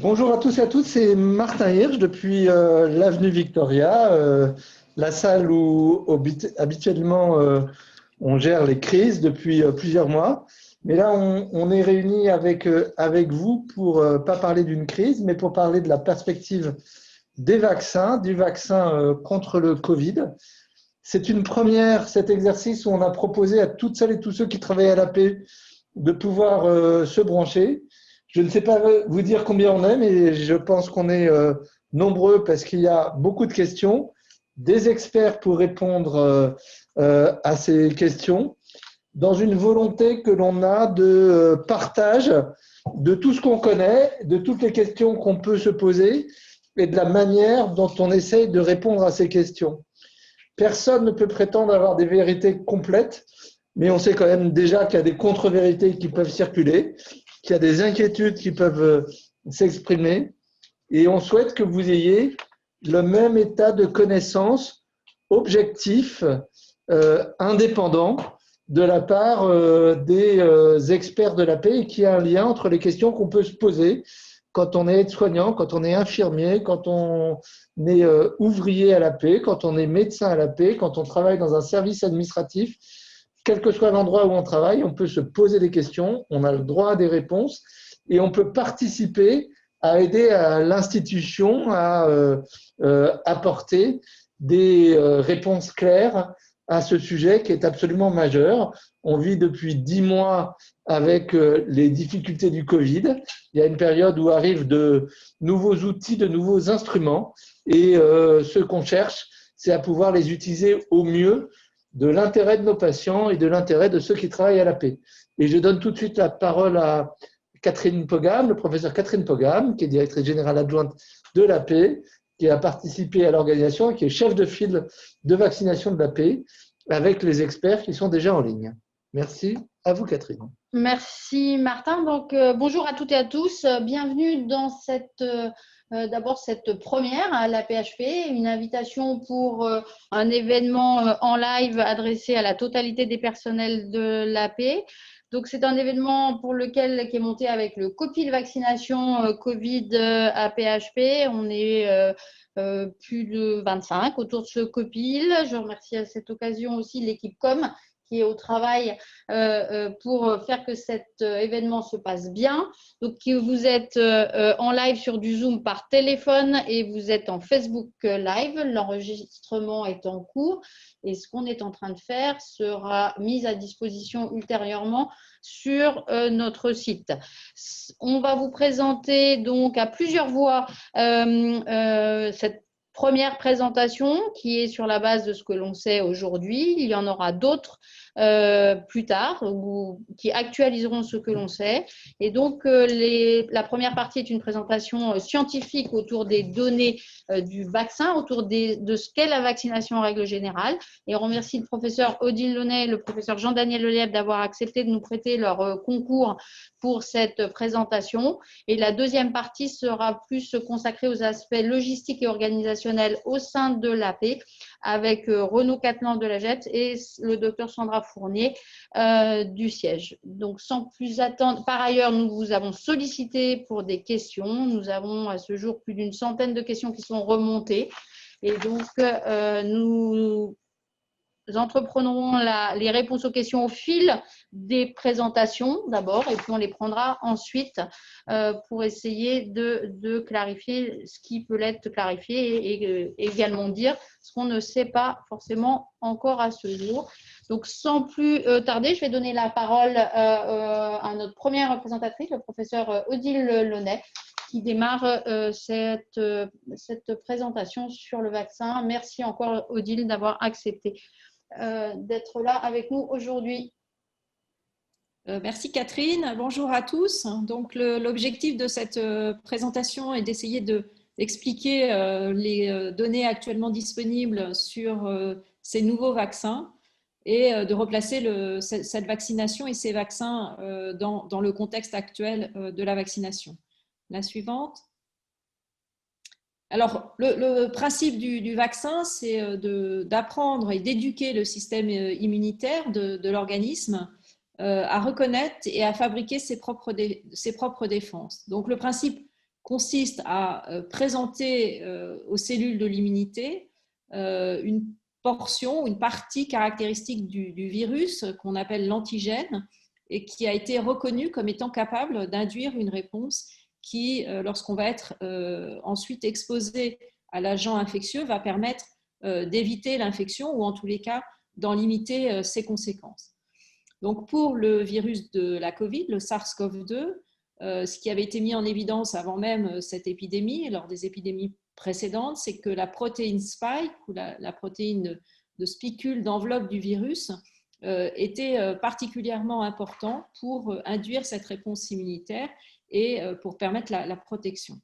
Bonjour à tous et à toutes, c'est Martin Hirsch depuis l'avenue Victoria, la salle où habituellement on gère les crises depuis plusieurs mois. Mais là, on est réunis avec vous pour pas parler d'une crise, mais pour parler de la perspective des vaccins, du vaccin contre le Covid. C'est une première, cet exercice où on a proposé à toutes celles et tous ceux qui travaillent à la paix de pouvoir se brancher. Je ne sais pas vous dire combien on est, mais je pense qu'on est nombreux parce qu'il y a beaucoup de questions, des experts pour répondre à ces questions, dans une volonté que l'on a de partage de tout ce qu'on connaît, de toutes les questions qu'on peut se poser et de la manière dont on essaye de répondre à ces questions. Personne ne peut prétendre avoir des vérités complètes, mais on sait quand même déjà qu'il y a des contre-vérités qui peuvent circuler, qu'il y a des inquiétudes qui peuvent s'exprimer, et on souhaite que vous ayez le même état de connaissance objectif, indépendant, de la part des experts de la paix, et qu'il y a un lien entre les questions qu'on peut se poser quand on est aide-soignant, quand on est infirmier, quand on est ouvrier à la paix, quand on est médecin à la paix, quand on travaille dans un service administratif. Quel que soit l'endroit où on travaille, on peut se poser des questions, on a le droit à des réponses et on peut participer à aider à l'institution à apporter des réponses claires à ce sujet qui est absolument majeur. On vit depuis 10 mois avec les difficultés du Covid. Il y a une période où arrivent de nouveaux outils, de nouveaux instruments et ce qu'on cherche, c'est à pouvoir les utiliser au mieux de l'intérêt de nos patients et de l'intérêt de ceux qui travaillent à la paix. Et je donne tout de suite la parole à Catherine Pogam, le professeur Catherine Pogam, qui est directrice générale adjointe de la paix, qui a participé à l'organisation et qui est chef de file de vaccination de la paix avec les experts qui sont déjà en ligne. Merci. À vous, Catherine. Merci Martin. Donc, bonjour à toutes et à tous. Bienvenue dans d'abord cette première à la PHP, une invitation pour un événement en live adressé à la totalité des personnels de l'AP. Donc, c'est un événement qui est monté avec le COPIL vaccination Covid à PHP. On est plus de 25 autour de ce COPIL. Je remercie à cette occasion aussi l'équipe Com qui est au travail pour faire que cet événement se passe bien. Donc, vous êtes en live sur du Zoom par téléphone et vous êtes en Facebook Live. L'enregistrement est en cours et ce qu'on est en train de faire sera mis à disposition ultérieurement sur notre site. On va vous présenter donc à plusieurs voix cette première présentation qui est sur la base de ce que l'on sait aujourd'hui. Il y en aura d'autres plus tard qui actualiseront ce que l'on sait. Et donc, la première partie est une présentation scientifique autour des données du vaccin, autour de ce qu'est la vaccination en règle générale. Et on remercie le professeur Odile Launay et le professeur Jean-Daniel Lelièvre d'avoir accepté de nous prêter leur concours pour cette présentation. Et la deuxième partie sera plus consacrée aux aspects logistiques et organisationnels au sein de l'AP avec Renaud Cattelan de la JEPS et le docteur Sandra Fournier du siège. Donc, sans plus attendre, par ailleurs, nous vous avons sollicité pour des questions. Nous avons à ce jour plus d'une centaine de questions qui sont remontées. Et donc, nous entreprendrons les réponses aux questions au fil des présentations d'abord et puis on les prendra ensuite pour essayer de clarifier ce qui peut l'être clarifié et également dire ce qu'on ne sait pas forcément encore à ce jour. Donc, sans plus tarder, je vais donner la parole à notre première présentatrice, le professeur Odile Launay, qui démarre cette présentation sur le vaccin. Merci encore, Odile, d'avoir accepté d'être là avec nous aujourd'hui. Merci Catherine, bonjour à tous. Donc l'objectif de cette présentation est d'essayer d'expliquer les données actuellement disponibles sur ces nouveaux vaccins et de replacer cette vaccination et ces vaccins dans le contexte actuel de la vaccination. La suivante. Alors, le principe du vaccin, c'est d'apprendre et d'éduquer le système immunitaire de l'organisme à reconnaître et à fabriquer ses propres défenses. Donc, le principe consiste à présenter aux cellules de l'immunité une portion, une partie caractéristique du virus qu'on appelle l'antigène et qui a été reconnu comme étant capable d'induire une réponse qui, lorsqu'on va être ensuite exposé à l'agent infectieux, va permettre d'éviter l'infection ou en tous les cas d'en limiter ses conséquences. Donc pour le virus de la Covid, le SARS-CoV-2, ce qui avait été mis en évidence avant même cette épidémie, lors des épidémies précédentes, c'est que la protéine spike, ou la protéine de spicule d'enveloppe du virus, était particulièrement important pour induire cette réponse immunitaire et pour permettre la protection.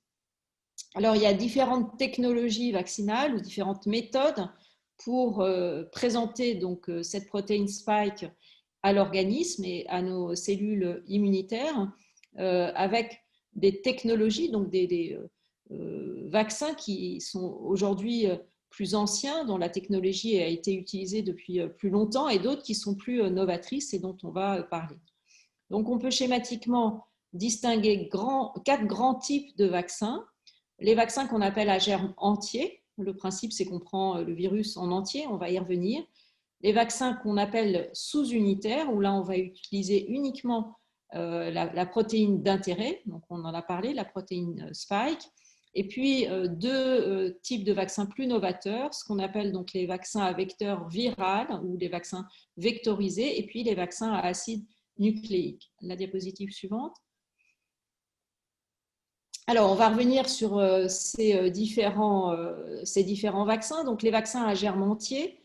Alors, il y a différentes technologies vaccinales ou différentes méthodes pour présenter donc, cette protéine spike à l'organisme et à nos cellules immunitaires avec des technologies, donc des vaccins qui sont aujourd'hui plus anciens, dont la technologie a été utilisée depuis plus longtemps, et d'autres qui sont plus novatrices et dont on va parler. Donc, on peut schématiquement distinguer 4 grands types de vaccins. Les vaccins qu'on appelle à germe entier, le principe c'est qu'on prend le virus en entier, on va y revenir. Les vaccins qu'on appelle sous-unitaires, où là on va utiliser uniquement la protéine d'intérêt, donc on en a parlé, la protéine spike. Et puis, 2 types de vaccins plus novateurs, ce qu'on appelle donc les vaccins à vecteur viral ou les vaccins vectorisés, et puis les vaccins à acide nucléique. La diapositive suivante. Alors, on va revenir sur ces différents vaccins. Donc, les vaccins à germe entier,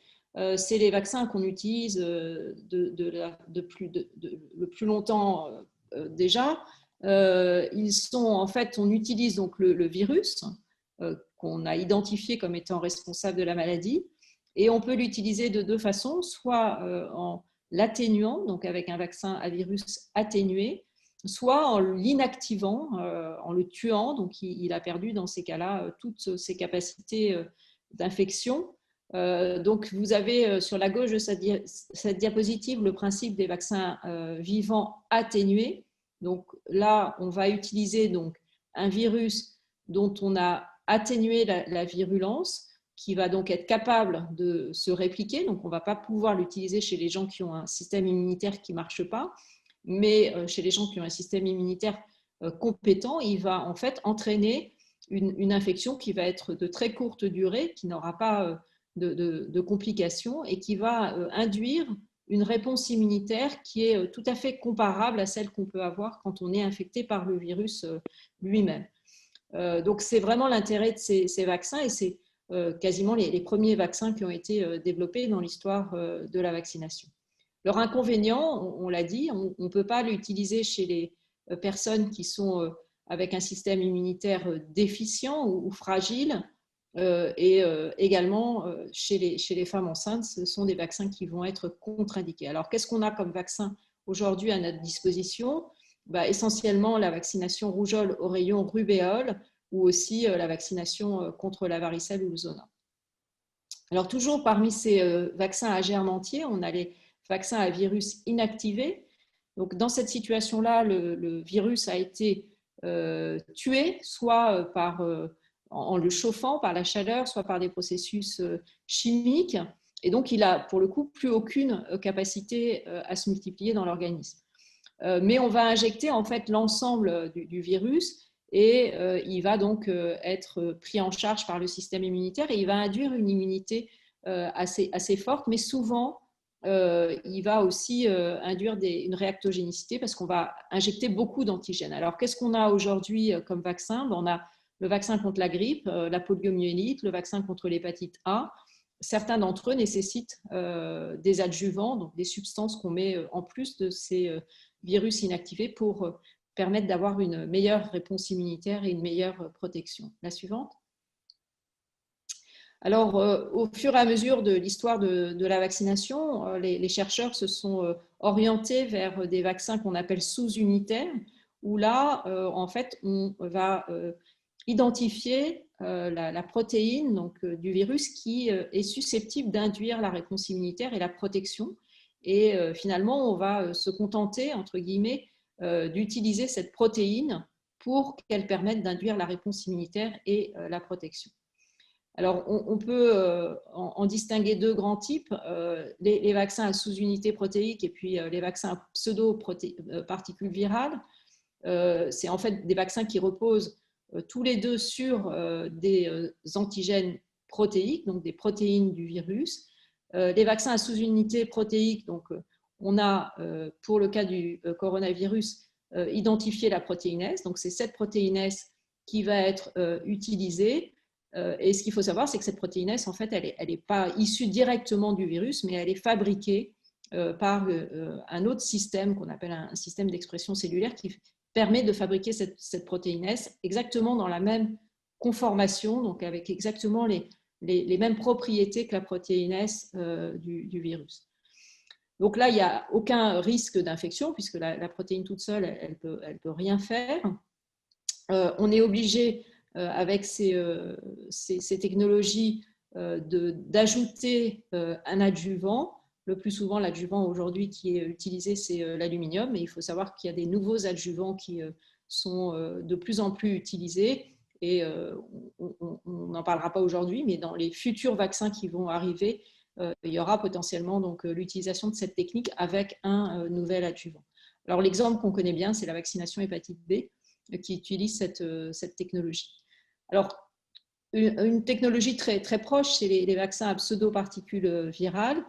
c'est les vaccins qu'on utilise le plus longtemps déjà. Ils sont, en fait, on utilise donc le virus qu'on a identifié comme étant responsable de la maladie, et on peut l'utiliser de 2 façons, soit en l'atténuant, donc avec un vaccin à virus atténué, soit en l'inactivant, en le tuant, donc il a perdu dans ces cas-là toutes ses capacités d'infection. Donc vous avez sur la gauche de cette diapositive le principe des vaccins vivants atténués. Donc là, on va utiliser donc un virus dont on a atténué la virulence, qui va donc être capable de se répliquer. Donc on ne va pas pouvoir l'utiliser chez les gens qui ont un système immunitaire qui ne marche pas, mais chez les gens qui ont un système immunitaire compétent, il va en fait entraîner une infection qui va être de très courte durée, qui n'aura pas de complications et qui va induire une réponse immunitaire qui est tout à fait comparable à celle qu'on peut avoir quand on est infecté par le virus lui-même. Donc c'est vraiment l'intérêt de ces vaccins, et c'est quasiment les premiers vaccins qui ont été développés dans l'histoire de la vaccination. Leur inconvénient, on l'a dit, on ne peut pas l'utiliser chez les personnes qui sont avec un système immunitaire déficient ou fragile, et également chez les femmes enceintes, ce sont des vaccins qui vont être contre-indiqués. Alors, qu'est-ce qu'on a comme vaccin aujourd'hui à notre disposition? Essentiellement la vaccination rougeole, oreillon, rubéole, ou aussi la vaccination contre la varicelle ou le zona. Alors, toujours parmi ces vaccins à germe entier, on a les vaccins à virus inactivé. Donc, dans cette situation-là, le virus a été tué, soit en le chauffant par la chaleur, soit par des processus chimiques. Et donc, il n'a pour le coup plus aucune capacité à se multiplier dans l'organisme. Mais on va injecter en fait l'ensemble du virus, et il va donc être pris en charge par le système immunitaire, et il va induire une immunité assez forte, mais souvent il va aussi induire une réactogénicité parce qu'on va injecter beaucoup d'antigènes. Alors, qu'est-ce qu'on a aujourd'hui comme vaccin? On a le vaccin contre la grippe, la poliomyélite, le vaccin contre l'hépatite A. Certains d'entre eux nécessitent des adjuvants, donc des substances qu'on met en plus de ces virus inactivés pour permettre d'avoir une meilleure réponse immunitaire et une meilleure protection. La suivante. Alors, au fur et à mesure de l'histoire de la vaccination, les chercheurs se sont orientés vers des vaccins qu'on appelle sous-unitaires, où là, en fait, on va identifier la protéine donc, du virus qui est susceptible d'induire la réponse immunitaire et la protection. Et finalement, on va se contenter, entre guillemets, d'utiliser cette protéine pour qu'elles permettent d'induire la réponse immunitaire et la protection. Alors, on peut en distinguer deux grands types, les vaccins à sous-unité protéique et puis les vaccins à pseudo-particules virales. C'est en fait des vaccins qui reposent tous les deux sur des antigènes protéiques, donc des protéines du virus. Les vaccins à sous-unité protéique, donc on a, pour le cas du coronavirus, identifié la protéine S. Donc, c'est cette protéine S qui va être utilisée. Et ce qu'il faut savoir, c'est que cette protéine S, en fait, elle n'est pas issue directement du virus, mais elle est fabriquée par un autre système qu'on appelle un système d'expression cellulaire qui permet de fabriquer cette protéine S exactement dans la même conformation, donc avec exactement les mêmes propriétés que la protéine S du virus. Donc là, il n'y a aucun risque d'infection puisque la protéine toute seule, elle peut rien faire. On est obligé, avec ces technologies, d'ajouter un adjuvant. Le plus souvent, l'adjuvant aujourd'hui qui est utilisé, c'est l'aluminium. Mais il faut savoir qu'il y a des nouveaux adjuvants qui sont de plus en plus utilisés. Et on n'en parlera pas aujourd'hui, mais dans les futurs vaccins qui vont arriver, il y aura potentiellement l'utilisation de cette technique avec un nouvel adjuvant. Alors l'exemple qu'on connaît bien, c'est la vaccination hépatite B qui utilise cette technologie. Alors, une technologie très, très proche, c'est les vaccins à pseudo-particules virales.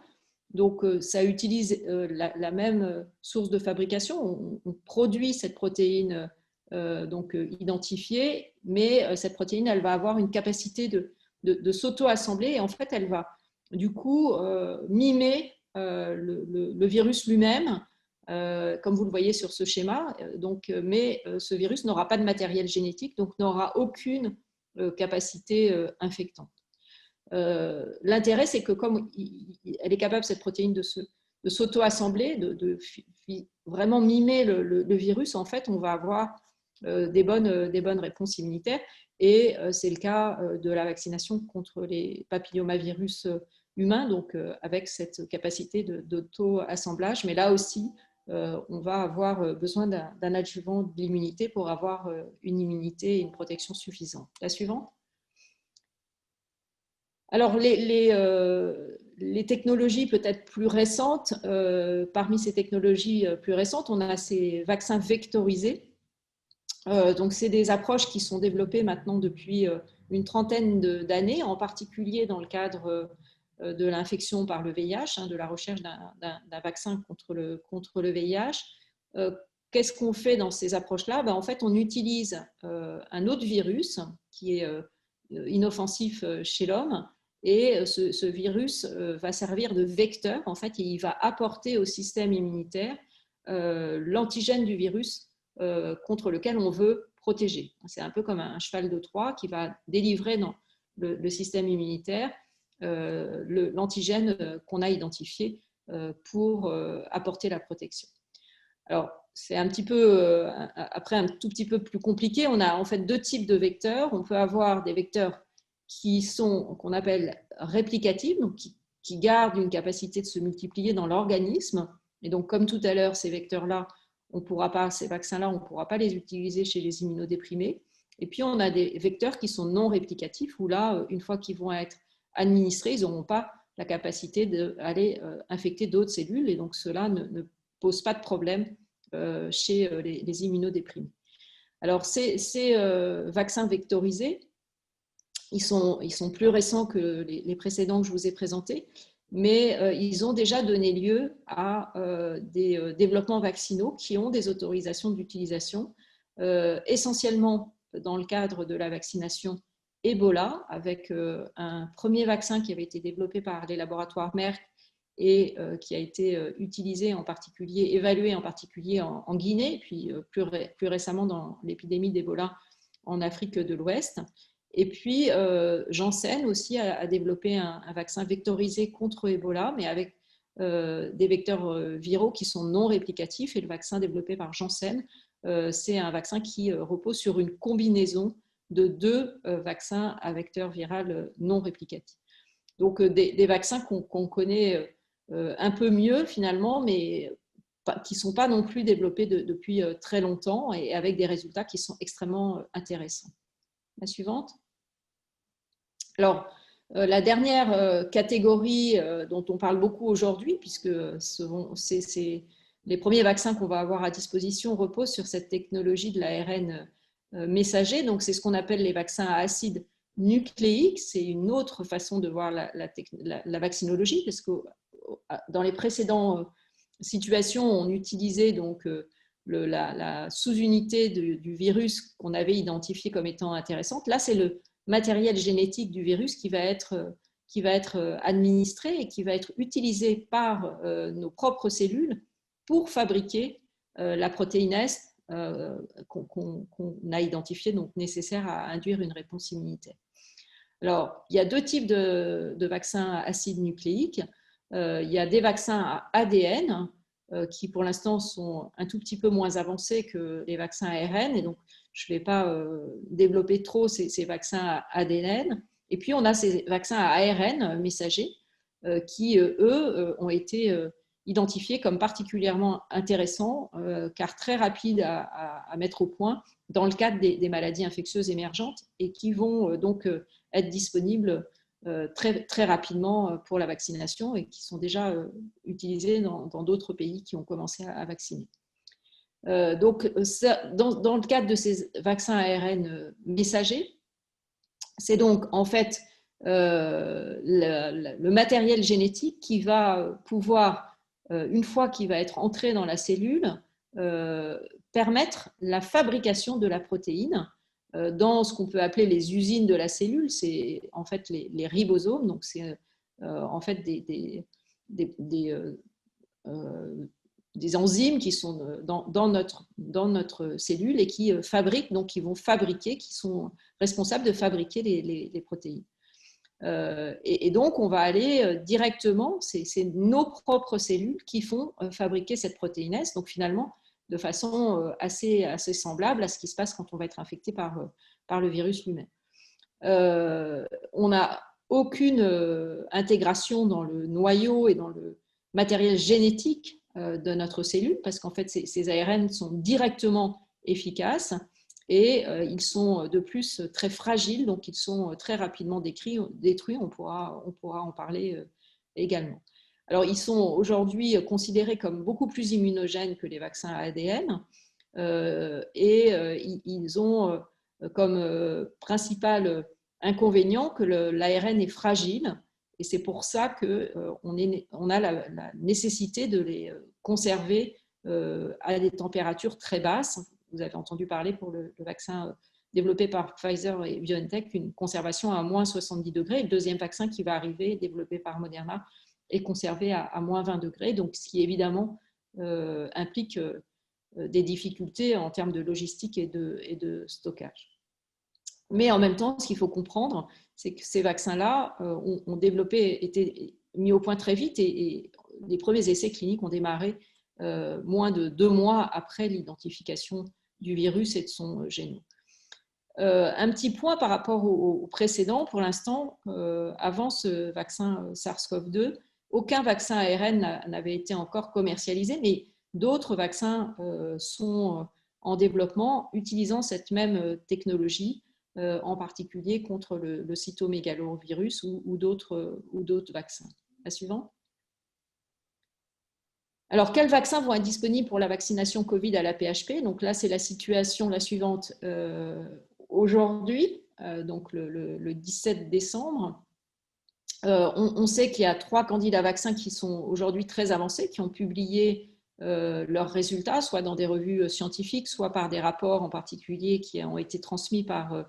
Donc, ça utilise la même source de fabrication. On produit cette protéine identifiée, mais cette protéine, elle va avoir une capacité de s'auto-assembler et en fait, elle va du coup mimer le virus lui-même, comme vous le voyez sur ce schéma. Mais ce virus n'aura pas de matériel génétique, donc n'aura aucune capacité infectante. L'intérêt, c'est que comme elle est capable, cette protéine, de s'auto-assembler, de vraiment mimer le virus, en fait, on va avoir des bonnes réponses immunitaires. Et c'est le cas de la vaccination contre les papillomavirus humains, donc avec cette capacité d'auto-assemblage. Mais là aussi, on va avoir besoin d'un adjuvant de l'immunité pour avoir une immunité et une protection suffisante. La suivante. Alors, les technologies peut-être plus récentes, parmi ces technologies plus récentes, on a ces vaccins vectorisés. Donc, c'est des approches qui sont développées maintenant depuis une trentaine d'années, en particulier dans le cadre de l'infection par le VIH, de la recherche d'un vaccin contre le VIH. Qu'est-ce qu'on fait dans ces approches-là? En fait, on utilise un autre virus qui est inoffensif chez l'homme, et ce virus va servir de vecteur, en fait, et il va apporter au système immunitaire l'antigène du virus contre lequel on veut protéger. C'est un peu comme un cheval de Troie qui va délivrer dans le système immunitaire l'antigène qu'on a identifié pour apporter la protection. Alors, c'est un petit peu, après un tout petit peu plus compliqué, on a en fait deux types de vecteurs. On peut avoir des vecteurs qu'on appelle réplicatifs, donc qui gardent une capacité de se multiplier dans l'organisme. Et donc, comme tout à l'heure, ces vecteurs-là, ces vaccins-là, on ne pourra pas les utiliser chez les immunodéprimés. Et puis, on a des vecteurs qui sont non réplicatifs, où là, une fois qu'ils vont être administrés, ils n'auront pas la capacité d'aller infecter d'autres cellules. Et donc, cela ne pose pas de problème chez les immunodéprimés. Alors, ces vaccins vectorisés, ils sont plus récents que les précédents que je vous ai présentés, mais ils ont déjà donné lieu à des développements vaccinaux qui ont des autorisations d'utilisation, essentiellement dans le cadre de la vaccination Ebola, avec un premier vaccin qui avait été développé par les laboratoires Merck et qui a été utilisé en particulier, évalué en particulier en Guinée, et puis plus récemment dans l'épidémie d'Ebola en Afrique de l'Ouest. Et puis, Janssen aussi a développé un vaccin vectorisé contre Ebola, mais avec des vecteurs viraux qui sont non réplicatifs. Et le vaccin développé par Janssen, c'est un vaccin qui repose sur une combinaison de deux vaccins à vecteur viral non réplicatif. Donc, des vaccins qu'on connaît un peu mieux finalement, mais qui ne sont pas non plus développés depuis très longtemps et avec des résultats qui sont extrêmement intéressants. La suivante. Alors, la dernière catégorie dont on parle beaucoup aujourd'hui, puisque les premiers vaccins qu'on va avoir à disposition reposent sur cette technologie de l'ARN messager. Donc, c'est ce qu'on appelle les vaccins à acide nucléique. C'est une autre façon de voir la vaccinologie, parce que dans les précédentes situations, on utilisait donc la sous-unité du virus qu'on avait identifié comme étant intéressante. Là, c'est le matériel génétique du virus qui va être administré et qui va être utilisé par nos propres cellules pour fabriquer la protéine S qu'on a identifiée, donc nécessaire à induire une réponse immunitaire. Alors, il y a deux types de vaccins à acide nucléique. Il y a des vaccins à ADN qui, pour l'instant, sont un tout petit peu moins avancés que les vaccins ARN. Et donc, je ne vais pas développer trop ces vaccins à ADN. Et puis, on a ces vaccins à ARN messagers qui, eux, ont été identifiés comme particulièrement intéressants car très rapides à mettre au point dans le cadre des maladies infectieuses émergentes et qui vont donc être disponibles très rapidement pour la vaccination et qui sont déjà utilisés dans d'autres pays qui ont commencé à vacciner. Donc, dans le cadre de ces vaccins ARN messagers, c'est donc en fait le matériel génétique qui va pouvoir, une fois qu'il va être entré dans la cellule, permettre la fabrication de la protéine dans ce qu'on peut appeler les usines de la cellule. C'est en fait les ribosomes, donc c'est en fait des enzymes qui sont dans notre cellule et qui fabriquent, donc qui vont fabriquer, qui sont responsables de fabriquer les protéines. Et donc, on va aller directement, c'est nos propres cellules qui font fabriquer cette protéine S, donc finalement, de façon assez semblable à ce qui se passe quand on va être infecté par le virus lui-même. On n'a aucune intégration dans le noyau et dans le matériel génétique de notre cellule, parce qu'en fait, ces ARN sont directement efficaces et ils sont de plus très fragiles, donc ils sont très rapidement détruits. On pourra en parler également. Alors, ils sont aujourd'hui considérés comme beaucoup plus immunogènes que les vaccins à ADN et ils ont comme principal inconvénient que l'ARN est fragile et c'est pour ça qu'on a la nécessité de les conserver à des températures très basses. Vous avez entendu parler pour le vaccin développé par Pfizer et BioNTech, une conservation à moins 70 degrés. Le deuxième vaccin qui va arriver, développé par Moderna, est conservé à moins 20 degrés, donc ce qui évidemment implique des difficultés en termes de logistique et de stockage. Mais en même temps, ce qu'il faut comprendre, c'est que ces vaccins-là ont été mis au point très vite et les premiers essais cliniques ont démarré moins de 2 mois après l'identification du virus et de son génome. Un petit point par rapport au précédent, pour l'instant, avant ce vaccin SARS-CoV-2, aucun vaccin ARN n'avait été encore commercialisé, mais d'autres vaccins sont en développement utilisant cette même technologie, en particulier contre le cytomégalovirus ou d'autres vaccins. La suivante. Alors, quels vaccins vont être disponibles pour la vaccination Covid à la PHP? Donc là, c'est la situation la suivante aujourd'hui, donc le 17 décembre. On sait qu'il y a 3 candidats vaccins qui sont aujourd'hui très avancés, qui ont publié leurs résultats, soit dans des revues scientifiques, soit par des rapports en particulier qui ont été transmis par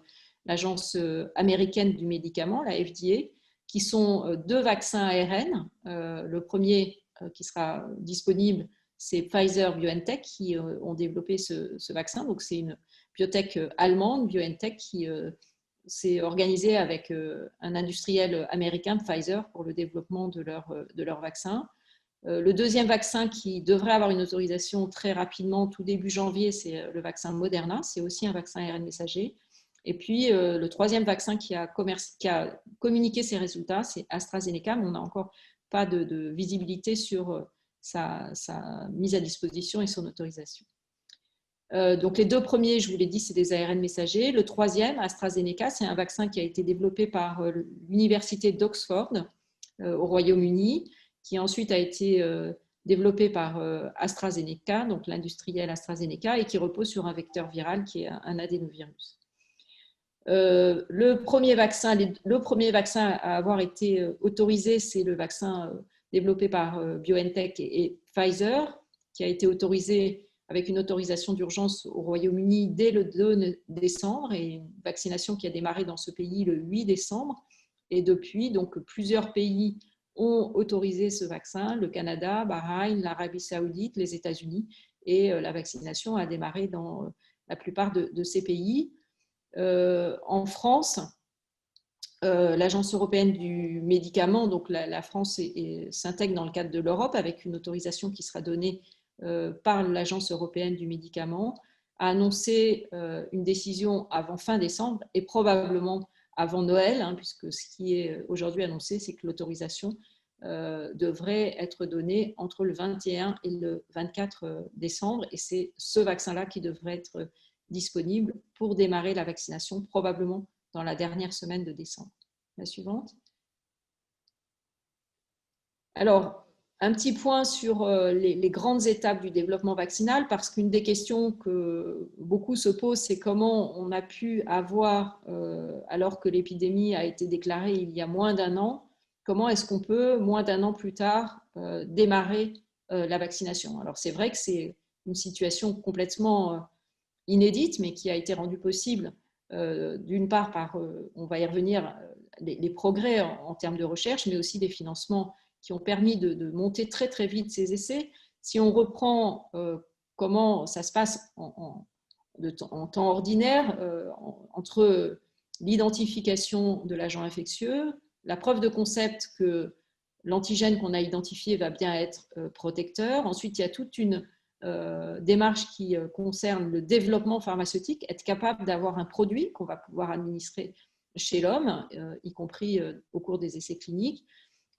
l'Agence américaine du médicament, la FDA, qui sont 2 vaccins ARN. Le premier qui sera disponible, c'est Pfizer-BioNTech qui ont développé ce vaccin. Donc, c'est une biotech allemande, BioNTech, qui s'est organisée avec un industriel américain, Pfizer, pour le développement de leur vaccin. Le deuxième vaccin qui devrait avoir une autorisation très rapidement, tout début janvier, c'est le vaccin Moderna. C'est aussi un vaccin ARN messager. Et puis, le troisième vaccin qui a communiqué ses résultats, c'est AstraZeneca, mais on n'a encore pas de visibilité sur sa mise à disposition et son autorisation. Donc les deux premiers, je vous l'ai dit, c'est des ARN messagers. Le troisième, AstraZeneca, c'est un vaccin qui a été développé par l'université d'Oxford au Royaume-Uni, qui ensuite a été développé par AstraZeneca, donc l'industriel AstraZeneca, et qui repose sur un vecteur viral qui est un adénovirus. Le premier vaccin à avoir été autorisé, c'est le vaccin développé par BioNTech et Pfizer, qui a été autorisé avec une autorisation d'urgence au Royaume-Uni dès le 2 décembre et une vaccination qui a démarré dans ce pays le 8 décembre. Et depuis, donc, plusieurs pays ont autorisé ce vaccin, le Canada, Bahreïn, l'Arabie Saoudite, les États-Unis, et la vaccination a démarré dans la plupart de ces pays. En France, l'Agence européenne du médicament, donc la France s'intègre dans le cadre de l'Europe avec une autorisation qui sera donnée par l'Agence européenne du médicament, a annoncé une décision avant fin décembre et probablement avant Noël, puisque ce qui est aujourd'hui annoncé, c'est que l'autorisation devrait être donnée entre le 21 et le 24 décembre, et c'est ce vaccin-là qui devrait être disponible pour démarrer la vaccination, probablement dans la dernière semaine de décembre. La suivante. Alors, un petit point sur les grandes étapes du développement vaccinal, parce qu'une des questions que beaucoup se posent, c'est comment on a pu avoir, alors que l'épidémie a été déclarée il y a moins d'un an, comment est-ce qu'on peut, moins d'un an plus tard, démarrer la vaccination. Alors, c'est vrai que c'est une situation complètement inédite, mais qui a été rendue possible d'une part par, on va y revenir, les progrès en termes de recherche, mais aussi des financements qui ont permis de monter très très vite ces essais. Si on reprend comment ça se passe en temps ordinaire, entre l'identification de l'agent infectieux, la preuve de concept que l'antigène qu'on a identifié va bien être protecteur. Ensuite, il y a toute une démarche qui concerne le développement pharmaceutique, être capable d'avoir un produit qu'on va pouvoir administrer chez l'homme, y compris au cours des essais cliniques.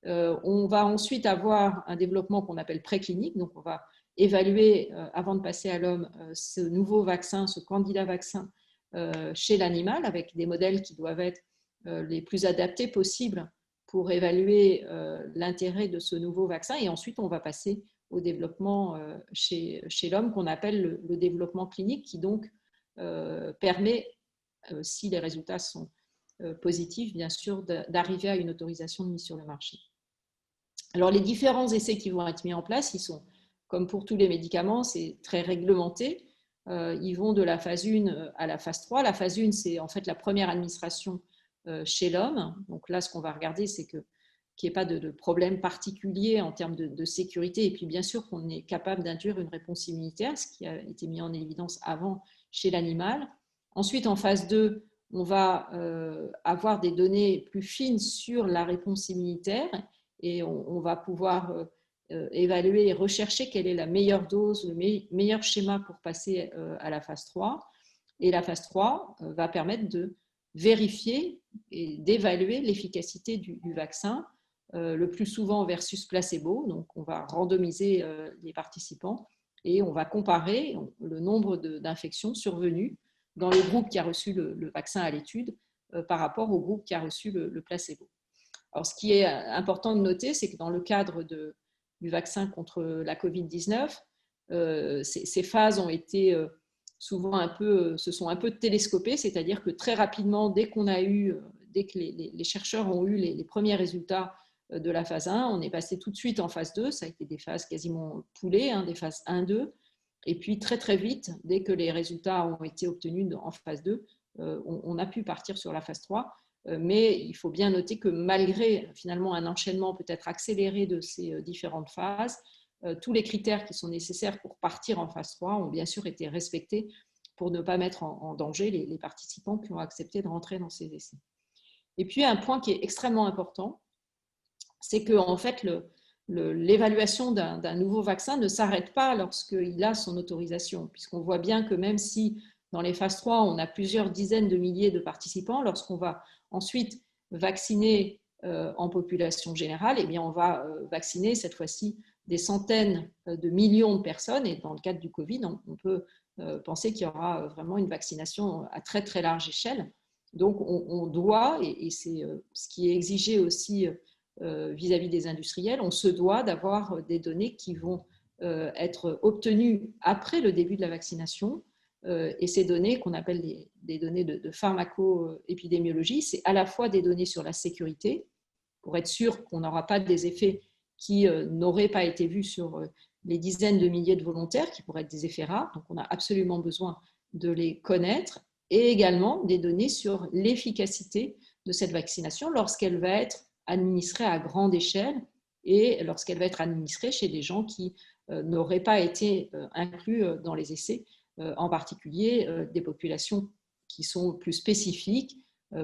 On va ensuite avoir un développement qu'on appelle préclinique, donc on va évaluer, avant de passer à l'homme, ce nouveau vaccin, ce candidat vaccin chez l'animal, avec des modèles qui doivent être les plus adaptés possibles pour évaluer l'intérêt de ce nouveau vaccin. Et ensuite, on va passer au développement chez l'homme, qu'on appelle le développement clinique, qui donc permet, si les résultats sont positifs, bien sûr, d'arriver à une autorisation de mise sur le marché. Alors, les différents essais qui vont être mis en place, ils sont, comme pour tous les médicaments, c'est très réglementé. Ils vont de la phase 1 à la phase 3. La phase 1, c'est en fait la première administration chez l'homme. Donc là, ce qu'on va regarder, c'est qu'il n'y ait pas de problème particulier en termes de sécurité. Et puis, bien sûr, qu'on est capable d'induire une réponse immunitaire, ce qui a été mis en évidence avant chez l'animal. Ensuite, en phase 2, on va avoir des données plus fines sur la réponse immunitaire et on va pouvoir évaluer et rechercher quelle est la meilleure dose, le meilleur schéma pour passer à la phase 3. Et la phase 3 va permettre de vérifier et d'évaluer l'efficacité du vaccin, le plus souvent versus placebo. Donc, on va randomiser les participants et on va comparer le nombre d'infections survenues dans le groupe qui a reçu le vaccin à l'étude par rapport au groupe qui a reçu le placebo. Alors, ce qui est important de noter, c'est que dans le cadre du vaccin contre la COVID-19, ces phases ont été souvent se sont un peu télescopées, c'est-à-dire que très rapidement, dès que les chercheurs ont eu les premiers résultats de la phase 1, on est passé tout de suite en phase 2, ça a été des phases quasiment poulées, des phases 1-2, et puis très très vite, dès que les résultats ont été obtenus en phase 2, on a pu partir sur la phase 3, mais il faut bien noter que malgré finalement un enchaînement peut-être accéléré de ces différentes phases, tous les critères qui sont nécessaires pour partir en phase 3 ont bien sûr été respectés pour ne pas mettre en danger les participants qui ont accepté de rentrer dans ces essais. Et puis un point qui est extrêmement important, c'est que en fait l'évaluation d'un nouveau vaccin ne s'arrête pas lorsqu'il a son autorisation, puisqu'on voit bien que même si dans les phases 3, on a plusieurs dizaines de milliers de participants, lorsqu'on va ensuite vacciner en population générale, eh bien on va vacciner cette fois-ci des centaines de millions de personnes. Et dans le cadre du Covid, on peut penser qu'il y aura vraiment une vaccination à très, très large échelle. Donc, on doit, et c'est ce qui est exigé aussi vis-à-vis des industriels, on se doit d'avoir des données qui vont être obtenues après le début de la vaccination. Et ces données qu'on appelle des données de pharmacoépidémiologie, c'est à la fois des données sur la sécurité, pour être sûr qu'on n'aura pas des effets qui n'auraient pas été vus sur les dizaines de milliers de volontaires, qui pourraient être des effets rares. Donc, on a absolument besoin de les connaître, et également des données sur l'efficacité de cette vaccination lorsqu'elle va être administrée à grande échelle et lorsqu'elle va être administrée chez des gens qui n'auraient pas été inclus dans les essais, en particulier des populations qui sont plus spécifiques,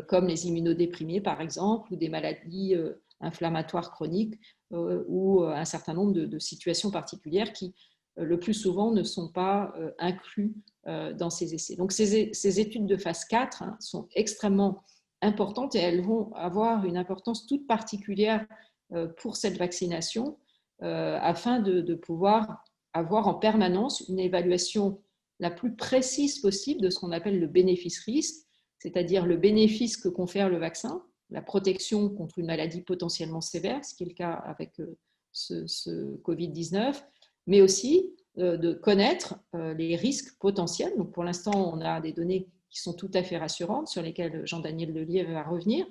comme les immunodéprimés par exemple, ou des maladies inflammatoires chroniques, ou un certain nombre de situations particulières qui, le plus souvent, ne sont pas inclus dans ces essais. Donc, ces études de phase 4 sont extrêmement importantes et elles vont avoir une importance toute particulière pour cette vaccination afin de pouvoir avoir en permanence une évaluation la plus précise possible de ce qu'on appelle le bénéfice-risque, c'est-à-dire le bénéfice que confère le vaccin, la protection contre une maladie potentiellement sévère, ce qui est le cas avec ce Covid-19, mais aussi de connaître les risques potentiels. Donc pour l'instant, on a des données qui sont tout à fait rassurantes, sur lesquelles Jean-Daniel Lelier va revenir,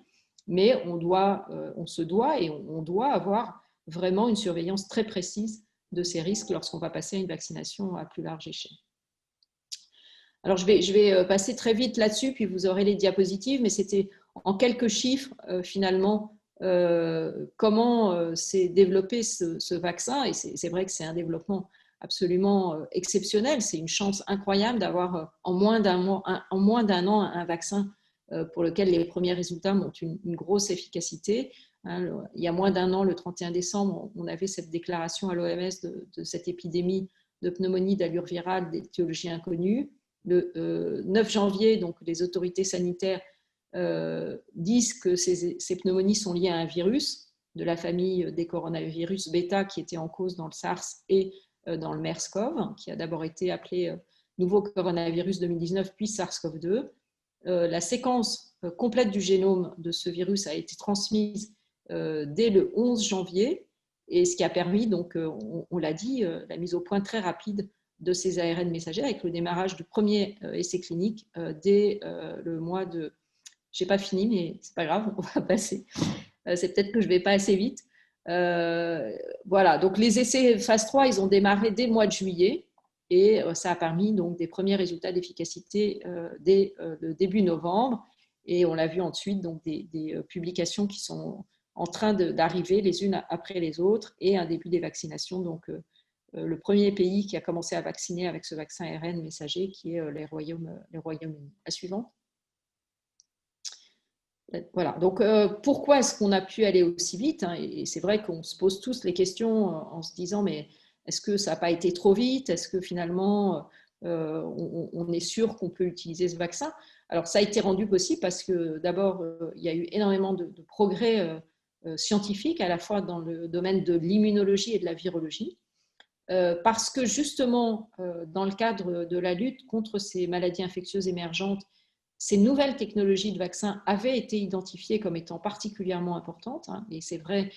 mais on se doit et on doit avoir vraiment une surveillance très précise de ces risques lorsqu'on va passer à une vaccination à plus large échelle. Alors je vais passer très vite là-dessus, puis vous aurez les diapositives, mais c'était en quelques chiffres finalement comment s'est développé ce vaccin. Et c'est vrai que c'est un développement absolument exceptionnel. C'est une chance incroyable d'avoir en moins d'un an un vaccin pour lequel les premiers résultats montrent une grosse efficacité. Il y a moins d'un an, le 31 décembre, on avait cette déclaration à l'OMS de cette épidémie de pneumonie d'allure virale d'étiologie inconnue. Le 9 janvier, donc, les autorités sanitaires disent que ces pneumonies sont liées à un virus de la famille des coronavirus bêta qui était en cause dans le SARS et dans le MERS-CoV, qui a d'abord été appelé nouveau coronavirus 2019, puis SARS-CoV-2. La séquence complète du génome de ce virus a été transmise dès le 11 janvier, et ce qui a permis, donc, on l'a dit, la mise au point très rapide de ces ARN messagers avec le démarrage du premier essai clinique dès le mois de... Je n'ai pas fini, mais ce n'est pas grave, on va passer. C'est peut-être que je ne vais pas assez vite. Voilà, donc les essais phase 3, ils ont démarré dès le mois de juillet et ça a permis donc des premiers résultats d'efficacité dès le début novembre. Et on l'a vu ensuite, donc des publications qui sont en train d'arriver les unes après les autres et un début des vaccinations. Donc, le premier pays qui a commencé à vacciner avec ce vaccin ARN messager, qui est les Royaumes-Unis. La suivante. Voilà, donc pourquoi est-ce qu'on a pu aller aussi vite, hein? Et c'est vrai qu'on se pose tous les questions en se disant, mais est-ce que ça n'a pas été trop vite? Est-ce que finalement, on est sûr qu'on peut utiliser ce vaccin? Alors, ça a été rendu possible parce que d'abord, il y a eu énormément de progrès scientifiques, à la fois dans le domaine de l'immunologie et de la virologie. Parce que justement, dans le cadre de la lutte contre ces maladies infectieuses émergentes, ces nouvelles technologies de vaccins avaient été identifiées comme étant particulièrement importantes, hein, et c'est vrai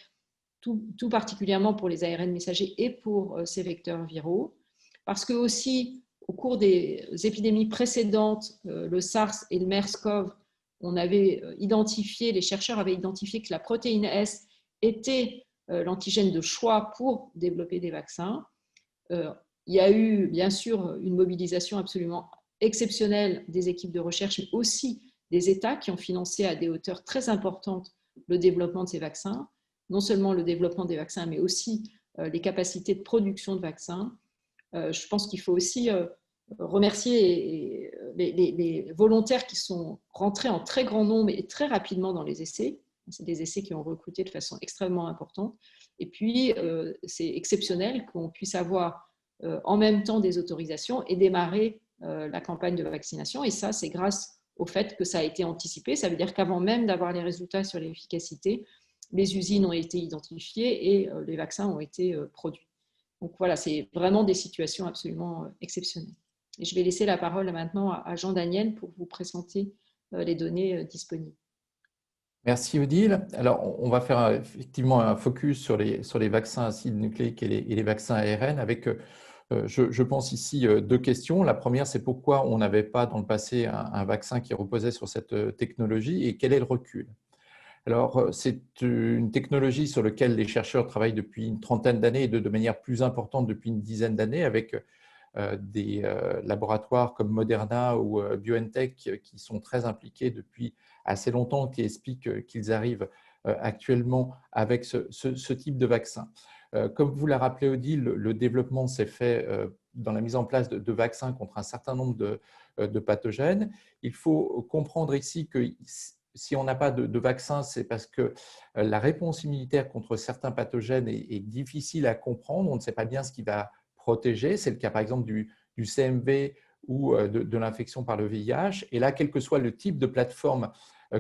tout particulièrement pour les ARN messagers et pour ces vecteurs viraux, parce que aussi, au cours des épidémies précédentes, le SARS et le MERS-CoV, les chercheurs avaient identifié que la protéine S était l'antigène de choix pour développer des vaccins. Il y a eu bien sûr une mobilisation absolument exceptionnelle des équipes de recherche, mais aussi des États qui ont financé à des hauteurs très importantes le développement de ces vaccins, non seulement le développement des vaccins, mais aussi les capacités de production de vaccins. Je pense qu'il faut aussi remercier les volontaires qui sont rentrés en très grand nombre et très rapidement dans les essais. C'est des essais qui ont recruté de façon extrêmement importante. Et puis, c'est exceptionnel qu'on puisse avoir en même temps des autorisations et démarrer la campagne de vaccination. Et ça, c'est grâce au fait que ça a été anticipé. Ça veut dire qu'avant même d'avoir les résultats sur l'efficacité, les usines ont été identifiées et les vaccins ont été produits. Donc voilà, c'est vraiment des situations absolument exceptionnelles. Et je vais laisser la parole maintenant à Jean-Daniel pour vous présenter les données disponibles. Merci Odile. Alors, on va faire effectivement un focus sur les vaccins acides nucléiques et les vaccins ARN avec, je pense ici, deux questions. La première, c'est pourquoi on n'avait pas dans le passé un vaccin qui reposait sur cette technologie et quel est le recul? Alors, c'est une technologie sur laquelle les chercheurs travaillent depuis une trentaine d'années et de manière plus importante depuis une dizaine d'années avec des laboratoires comme Moderna ou BioNTech qui sont très impliqués depuis assez longtemps, qui expliquent qu'ils arrivent actuellement avec ce type de vaccin. Comme vous l'a rappelé Odile, le développement s'est fait dans la mise en place de vaccins contre un certain nombre de pathogènes. Il faut comprendre ici que si on n'a pas de vaccin, c'est parce que la réponse immunitaire contre certains pathogènes est difficile à comprendre. On ne sait pas bien ce qui va protéger. C'est le cas par exemple du CMV ou de l'infection par le VIH. Et là, quel que soit le type de plateforme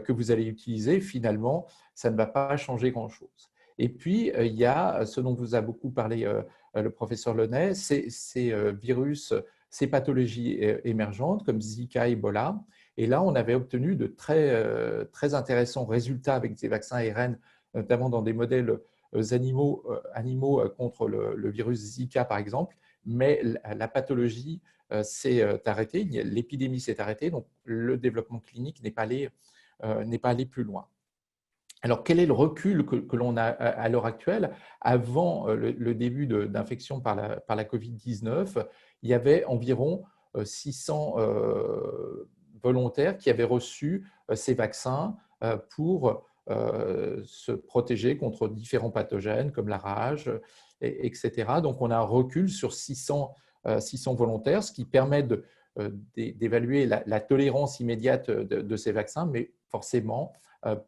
que vous allez utiliser, finalement, ça ne va pas changer grand-chose. Et puis, il y a ce dont vous a beaucoup parlé le professeur Launay, ces virus, ces pathologies émergentes comme Zika, Ebola. Et là, on avait obtenu de très intéressants résultats avec des vaccins ARN, notamment dans des modèles animaux contre le virus Zika, par exemple. Mais la pathologie s'est arrêtée, l'épidémie s'est arrêtée, donc le développement clinique n'est pas allé plus loin. Alors, quel est le recul que l'on a à l'heure actuelle? Avant le début d'infection par la COVID-19, il y avait environ 600 volontaires qui avaient reçu ces vaccins pour se protéger contre différents pathogènes comme la rage, etc. Donc, on a un recul sur 600 volontaires, ce qui permet d'évaluer la tolérance immédiate de ces vaccins, mais forcément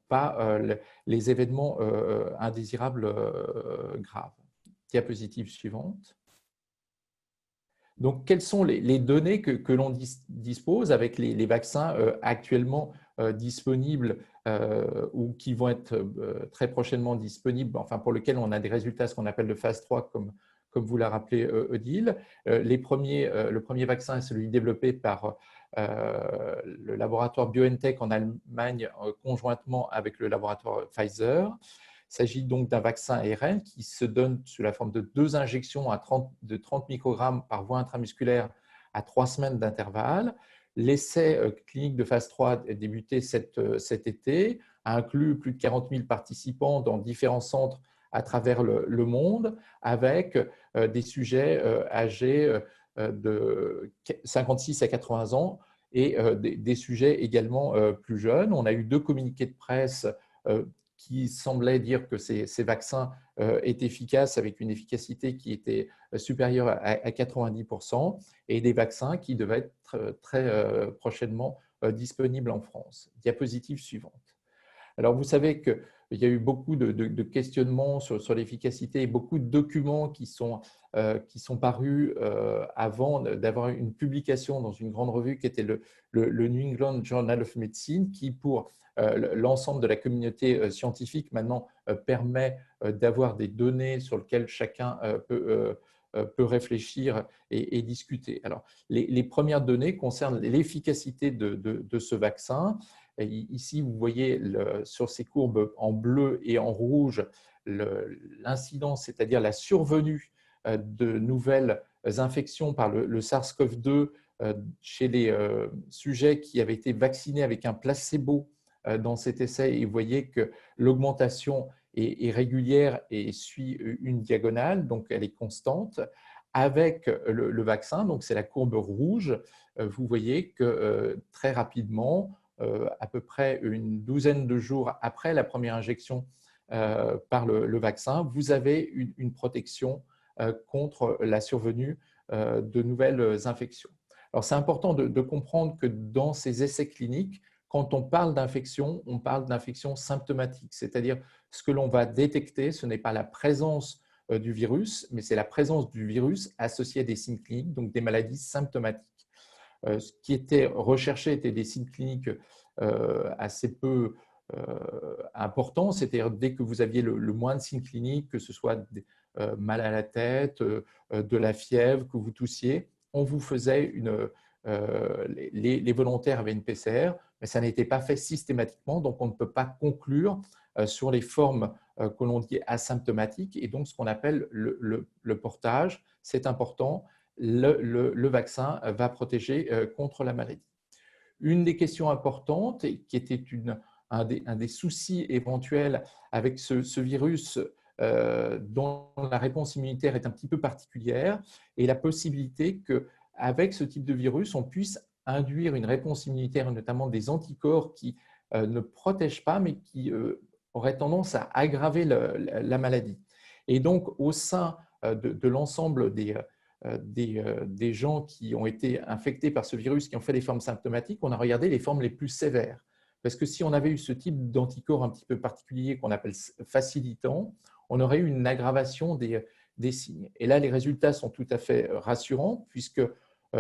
pas les événements indésirables graves. Diapositive suivante. Donc, quelles sont les données que l'on dispose avec les vaccins actuellement disponibles ou qui vont être très prochainement disponibles, enfin pour lesquels on a des résultats, ce qu'on appelle de phase 3, comme vous l'a rappelé Odile. Le premier vaccin est celui développé par le laboratoire BioNTech en Allemagne conjointement avec le laboratoire Pfizer. Il s'agit donc d'un vaccin ARN qui se donne sous la forme de 2 injections de 30 microgrammes par voie intramusculaire à 3 semaines d'intervalle. L'essai clinique de phase 3 a débuté cet été, a inclus plus de 40 000 participants dans différents centres à travers le monde, avec des sujets âgés de 56 à 80 ans et des sujets également plus jeunes. On a eu 2 communiqués de presse qui semblaient dire que ces vaccins étaient efficaces avec une efficacité qui était supérieure à 90% et des vaccins qui devaient être très prochainement disponibles en France. Diapositive suivante. Alors, vous savez qu'il y a eu beaucoup de questionnements sur l'efficacité et beaucoup de documents qui sont parus avant d'avoir une publication dans une grande revue qui était le New England Journal of Medicine, qui, pour l'ensemble de la communauté scientifique, maintenant permet d'avoir des données sur lesquelles chacun peut réfléchir et discuter. Alors, les premières données concernent l'efficacité de ce vaccin. Ici, vous voyez sur ces courbes en bleu et en rouge l'incidence, c'est-à-dire la survenue de nouvelles infections par le SARS-CoV-2 chez les sujets qui avaient été vaccinés avec un placebo dans cet essai. Et vous voyez que l'augmentation est régulière et suit une diagonale, donc elle est constante. Avec le vaccin, donc c'est la courbe rouge, vous voyez que très rapidement, à peu près une douzaine de jours après la première injection par le vaccin, vous avez une protection contre la survenue de nouvelles infections. Alors, c'est important de comprendre que dans ces essais cliniques, quand on parle d'infection, on parle d'infection symptomatique, c'est-à-dire ce que l'on va détecter, ce n'est pas la présence du virus, mais c'est la présence du virus associé à des signes cliniques, donc des maladies symptomatiques. Ce qui était recherché étaient des signes cliniques assez peu important, c'est-à-dire dès que vous aviez le moins de signes cliniques, que ce soit mal à la tête, de la fièvre, que vous toussiez, on vous faisait les volontaires avaient une PCR, mais ça n'était pas fait systématiquement, donc on ne peut pas conclure sur les formes que l'on dit asymptomatiques, et donc ce qu'on appelle le portage, c'est important, le vaccin va protéger contre la maladie. Une des questions importantes, et qui était un des soucis éventuels avec ce virus dont la réponse immunitaire est un petit peu particulière, et la possibilité qu'avec ce type de virus, on puisse induire une réponse immunitaire, notamment des anticorps qui ne protègent pas, mais qui auraient tendance à aggraver la maladie. Et donc, au sein de l'ensemble des gens qui ont été infectés par ce virus, qui ont fait des formes symptomatiques, on a regardé les formes les plus sévères. Parce que si on avait eu ce type d'anticorps un petit peu particulier qu'on appelle facilitant, on aurait eu une aggravation des signes. Et là, les résultats sont tout à fait rassurants, puisque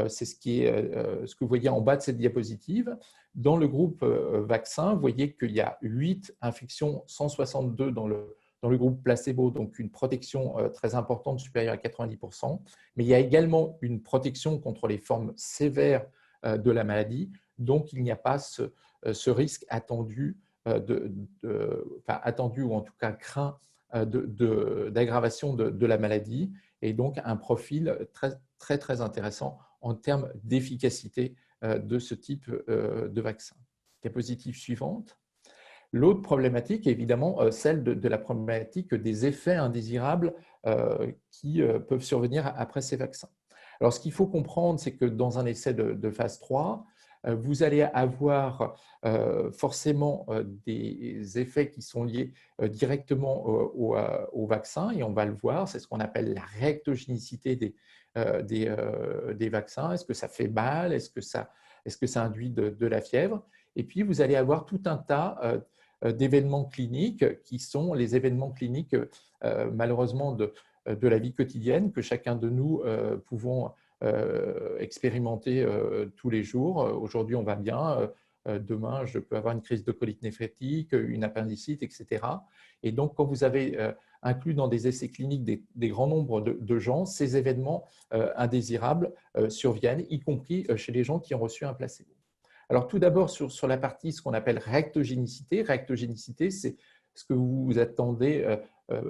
c'est ce que vous voyez en bas de cette diapositive. Dans le groupe vaccin, vous voyez qu'il y a 8 infections, 162 dans le groupe placebo, donc une protection très importante, supérieure à 90%. Mais il y a également une protection contre les formes sévères de la maladie, donc il n'y a pas ce risque attendu, attendu ou en tout cas craint d'aggravation de la maladie, et donc un profil très intéressant en termes d'efficacité de ce type de vaccin. Diapositive suivante. L'autre problématique est évidemment celle de la problématique des effets indésirables qui peuvent survenir après ces vaccins. Alors, ce qu'il faut comprendre, c'est que dans un essai de phase 3, vous allez avoir forcément des effets qui sont liés directement au vaccin, et on va le voir, c'est ce qu'on appelle la réactogénicité des vaccins. Est-ce que ça fait mal? Est-ce que ça induit de la fièvre? Et puis, vous allez avoir tout un tas d'événements cliniques qui sont les événements cliniques, malheureusement, de la vie quotidienne que chacun de nous pouvons expérimenter tous les jours. Aujourd'hui, on va bien. Demain, je peux avoir une crise de colite néphrétique, une appendicite, etc. Et donc, quand vous avez inclus dans des essais cliniques des grands nombres de gens, ces événements indésirables surviennent, y compris chez les gens qui ont reçu un placebo. Alors, tout d'abord, sur la partie, ce qu'on appelle réactogénicité. Réactogénicité, c'est ce que vous attendez,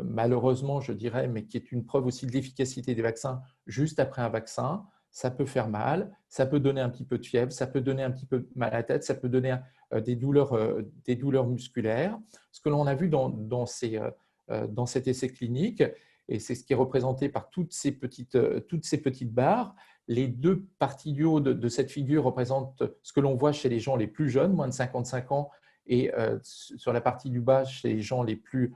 malheureusement, je dirais, mais qui est une preuve aussi de l'efficacité des vaccins juste après un vaccin. Ça peut faire mal, ça peut donner un petit peu de fièvre, ça peut donner un petit peu mal à la tête, ça peut donner des douleurs musculaires. Ce que l'on a vu dans cet essai clinique, et c'est ce qui est représenté par toutes ces petites barres. Les deux parties du haut de cette figure représentent ce que l'on voit chez les gens les plus jeunes, moins de 55 ans, et sur la partie du bas, chez les gens les plus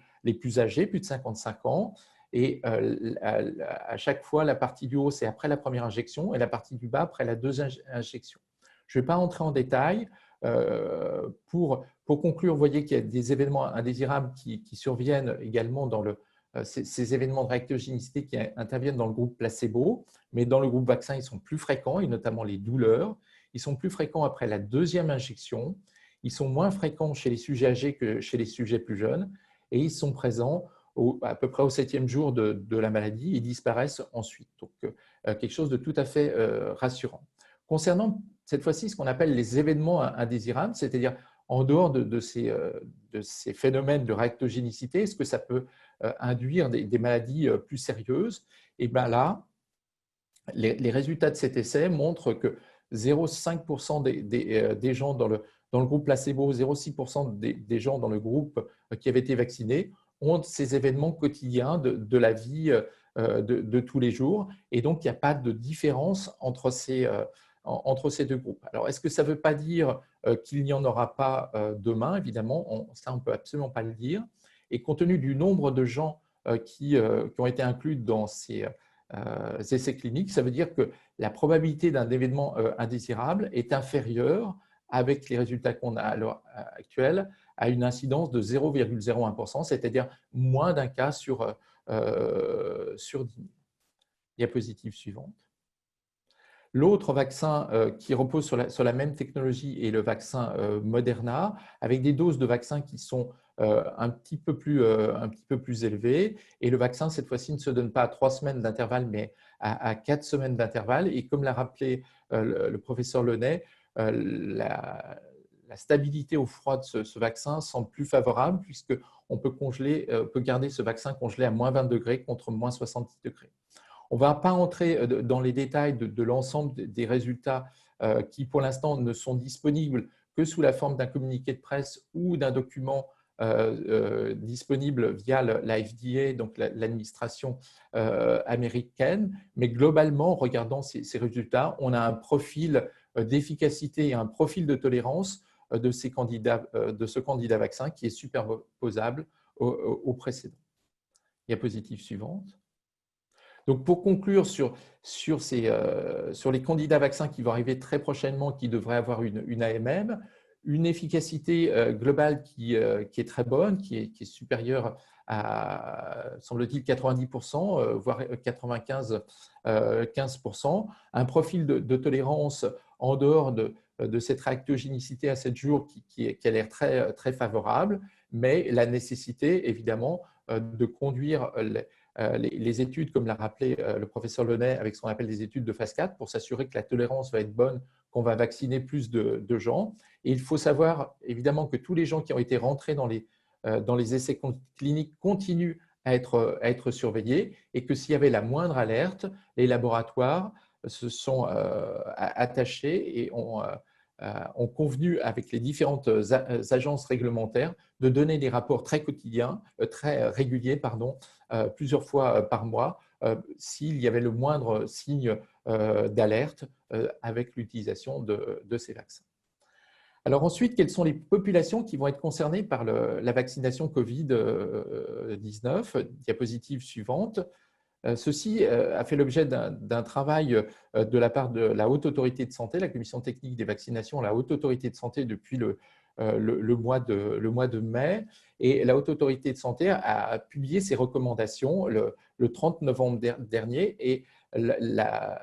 âgés, plus de 55 ans. Et à chaque fois, la partie du haut, c'est après la première injection, et la partie du bas, après la deuxième injection. Je ne vais pas entrer en détail. Pour conclure, vous voyez qu'il y a des événements indésirables qui surviennent également dans ces événements de réactogénicité qui interviennent dans le groupe placebo, mais dans le groupe vaccin, ils sont plus fréquents, et notamment les douleurs. Ils sont plus fréquents après la deuxième injection. Ils sont moins fréquents chez les sujets âgés que chez les sujets plus jeunes, et ils sont présents à peu près au 7e jour de la maladie et disparaissent ensuite. Donc, quelque chose de tout à fait rassurant. Concernant cette fois-ci ce qu'on appelle les événements indésirables, c'est-à-dire en dehors de ces phénomènes de réactogénicité, est-ce que ça peut induire des maladies plus sérieuses? Et bien là, les résultats de cet essai montrent que 0,5% des gens dans le groupe placebo, 0,6% des gens dans le groupe qui avaient été vaccinés ont ces événements quotidiens de la vie de tous les jours. Et donc, il n'y a pas de différence entre ces deux groupes. Alors, est-ce que ça ne veut pas dire qu'il n'y en aura pas demain? Évidemment, ça, on ne peut absolument pas le dire. Et compte tenu du nombre de gens qui ont été inclus dans ces essais cliniques, ça veut dire que la probabilité d'un événement indésirable est inférieure, avec les résultats qu'on a à l'heure actuelle, à une incidence de 0,01%, c'est-à-dire moins d'un cas sur 10 000. Diapositive suivante. L'autre vaccin qui repose sur la même technologie est le vaccin Moderna, avec des doses de vaccin qui sont un petit peu plus élevées. Et le vaccin, cette fois-ci, ne se donne pas à 3 semaines d'intervalle, mais à 4 semaines d'intervalle. Et comme l'a rappelé le professeur Lenay, la stabilité au froid de ce vaccin semble plus favorable, puisqu'on peut garder ce vaccin congelé à moins 20 degrés contre moins 70 degrés. On ne va pas entrer dans les détails de l'ensemble des résultats qui, pour l'instant, ne sont disponibles que sous la forme d'un communiqué de presse ou d'un document disponible via la FDA, donc l'administration américaine. Mais globalement, en regardant ces résultats, on a un profil d'efficacité et un profil de tolérance de ce candidat vaccin qui est superposable au précédent. Diapositive suivante. Donc, pour conclure sur les candidats vaccins qui vont arriver très prochainement, qui devraient avoir une AMM, une efficacité globale qui est très bonne, qui est supérieure à, semble-t-il, 90%, voire 95%, un profil de tolérance en dehors de cette réactogénicité à 7 jours qui a l'air très, très favorable, mais la nécessité, évidemment, de conduire les études, comme l'a rappelé le professeur Lenay, avec ce qu'on appelle des études de phase 4, pour s'assurer que la tolérance va être bonne, qu'on va vacciner plus de gens. Et il faut savoir, évidemment, que tous les gens qui ont été rentrés dans les essais cliniques continuent à être surveillés et que s'il y avait la moindre alerte, les laboratoires se sont attachés et ont convenu avec les différentes agences réglementaires de donner des rapports très réguliers, plusieurs fois par mois, s'il y avait le moindre signe d'alerte avec l'utilisation de ces vaccins. Alors ensuite, quelles sont les populations qui vont être concernées par la vaccination Covid-19 ? Diapositive suivante. Ceci a fait l'objet d'un travail de la part de la Haute Autorité de Santé, la Commission technique des vaccinations, la Haute Autorité de Santé depuis le mois de mai. Et la Haute Autorité de Santé a publié ses recommandations le 30 novembre dernier. Et la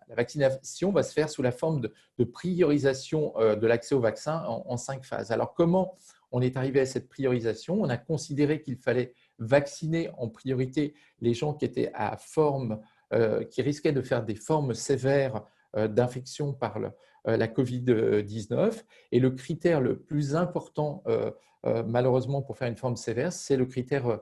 vaccination va se faire sous la forme de priorisation de l'accès au vaccin en 5 phases. Alors, comment on est arrivé à cette priorisation? On a considéré qu'il fallait vacciner en priorité les gens qui étaient qui risquaient de faire des formes sévères d'infection par la Covid-19. Et le critère le plus important, malheureusement, pour faire une forme sévère, c'est le critère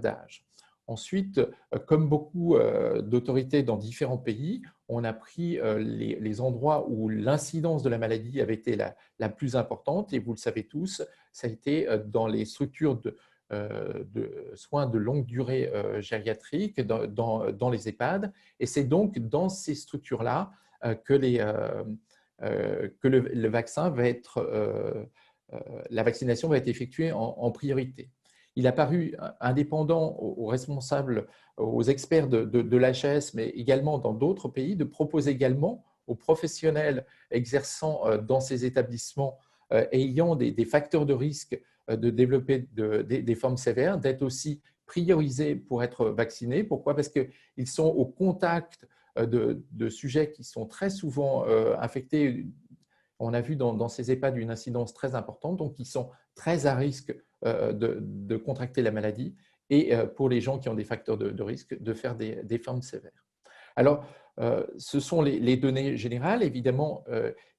d'âge. Ensuite, comme beaucoup d'autorités dans différents pays, on a pris les endroits où l'incidence de la maladie avait été la plus importante. Et vous le savez tous, ça a été dans les structures de soins de longue durée gériatriques, dans les EHPAD. Et c'est donc dans ces structures-là que le vaccin la vaccination va être effectuée en priorité. Il a paru indépendant aux responsables, aux experts de l'HAS, mais également dans d'autres pays, de proposer également aux professionnels exerçant dans ces établissements ayant des facteurs de risque de développer des formes sévères, d'être aussi priorisés pour être vaccinés. Pourquoi? Parce qu'ils sont au contact de sujets qui sont très souvent infectés. On a vu dans ces EHPAD une incidence très importante, donc ils sont très à risque de contracter la maladie et pour les gens qui ont des facteurs de risque de faire des formes sévères. Alors, ce sont les données générales. Évidemment,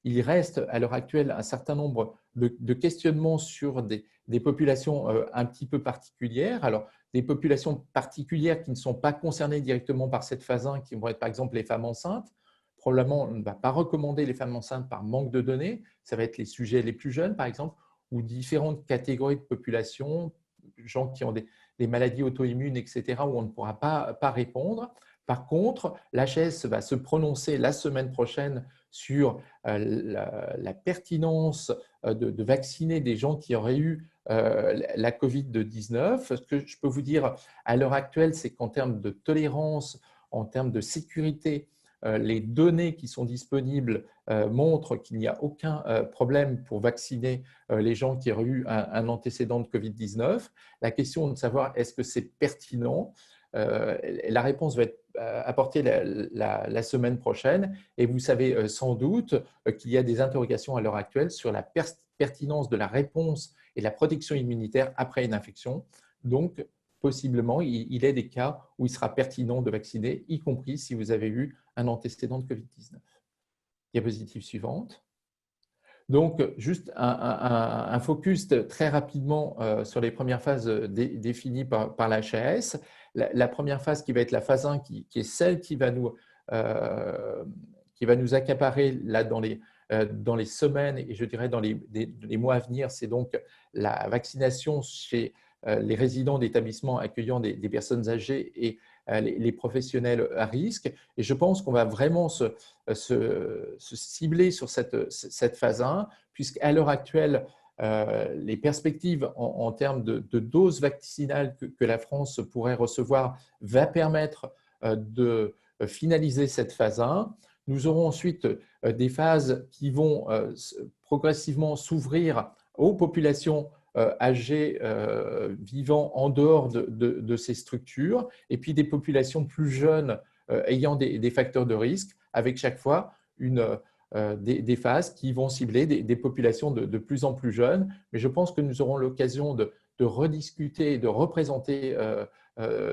il reste à l'heure actuelle un certain nombre de questionnements sur des populations un petit peu particulières. Alors, des populations particulières qui ne sont pas concernées directement par cette phase 1, qui vont être par exemple les femmes enceintes. Probablement, on ne va pas recommander les femmes enceintes par manque de données. Ça va être les sujets les plus jeunes, par exemple, ou différentes catégories de population, gens qui ont des maladies auto-immunes, etc., où on ne pourra pas répondre. Par contre, l'HAS va se prononcer la semaine prochaine sur la pertinence de vacciner des gens qui auraient eu la Covid-19. Ce que je peux vous dire à l'heure actuelle, c'est qu'en termes de tolérance, en termes de sécurité, les données qui sont disponibles montrent qu'il n'y a aucun problème pour vacciner les gens qui auraient eu un antécédent de Covid-19. La question de savoir est-ce que c'est pertinent, la réponse va être apportée la semaine prochaine et vous savez sans doute qu'il y a des interrogations à l'heure actuelle sur la pertinence de la réponse et de la protection immunitaire après une infection. Donc, possiblement, il est des cas où il sera pertinent de vacciner, y compris si vous avez eu un antécédent de Covid-19. Diapositive suivante. Donc, juste un focus très rapidement sur les premières phases définies par la HAS. La première phase qui va être la phase 1, qui est celle qui va nous accaparer là, dans les semaines et je dirais dans les mois à venir, c'est donc la vaccination chez les résidents d'établissements accueillant des personnes âgées et les professionnels à risque. Et je pense qu'on va vraiment se cibler sur cette phase 1, puisqu'à l'heure actuelle, les perspectives en termes de doses vaccinales que la France pourrait recevoir va permettre de finaliser cette phase 1. Nous aurons ensuite des phases qui vont progressivement s'ouvrir aux populations âgés vivant en dehors de ces structures, et puis des populations plus jeunes ayant des facteurs de risque, avec chaque fois des phases qui vont cibler des populations de plus en plus jeunes. Mais je pense que nous aurons l'occasion de rediscuter et de représenter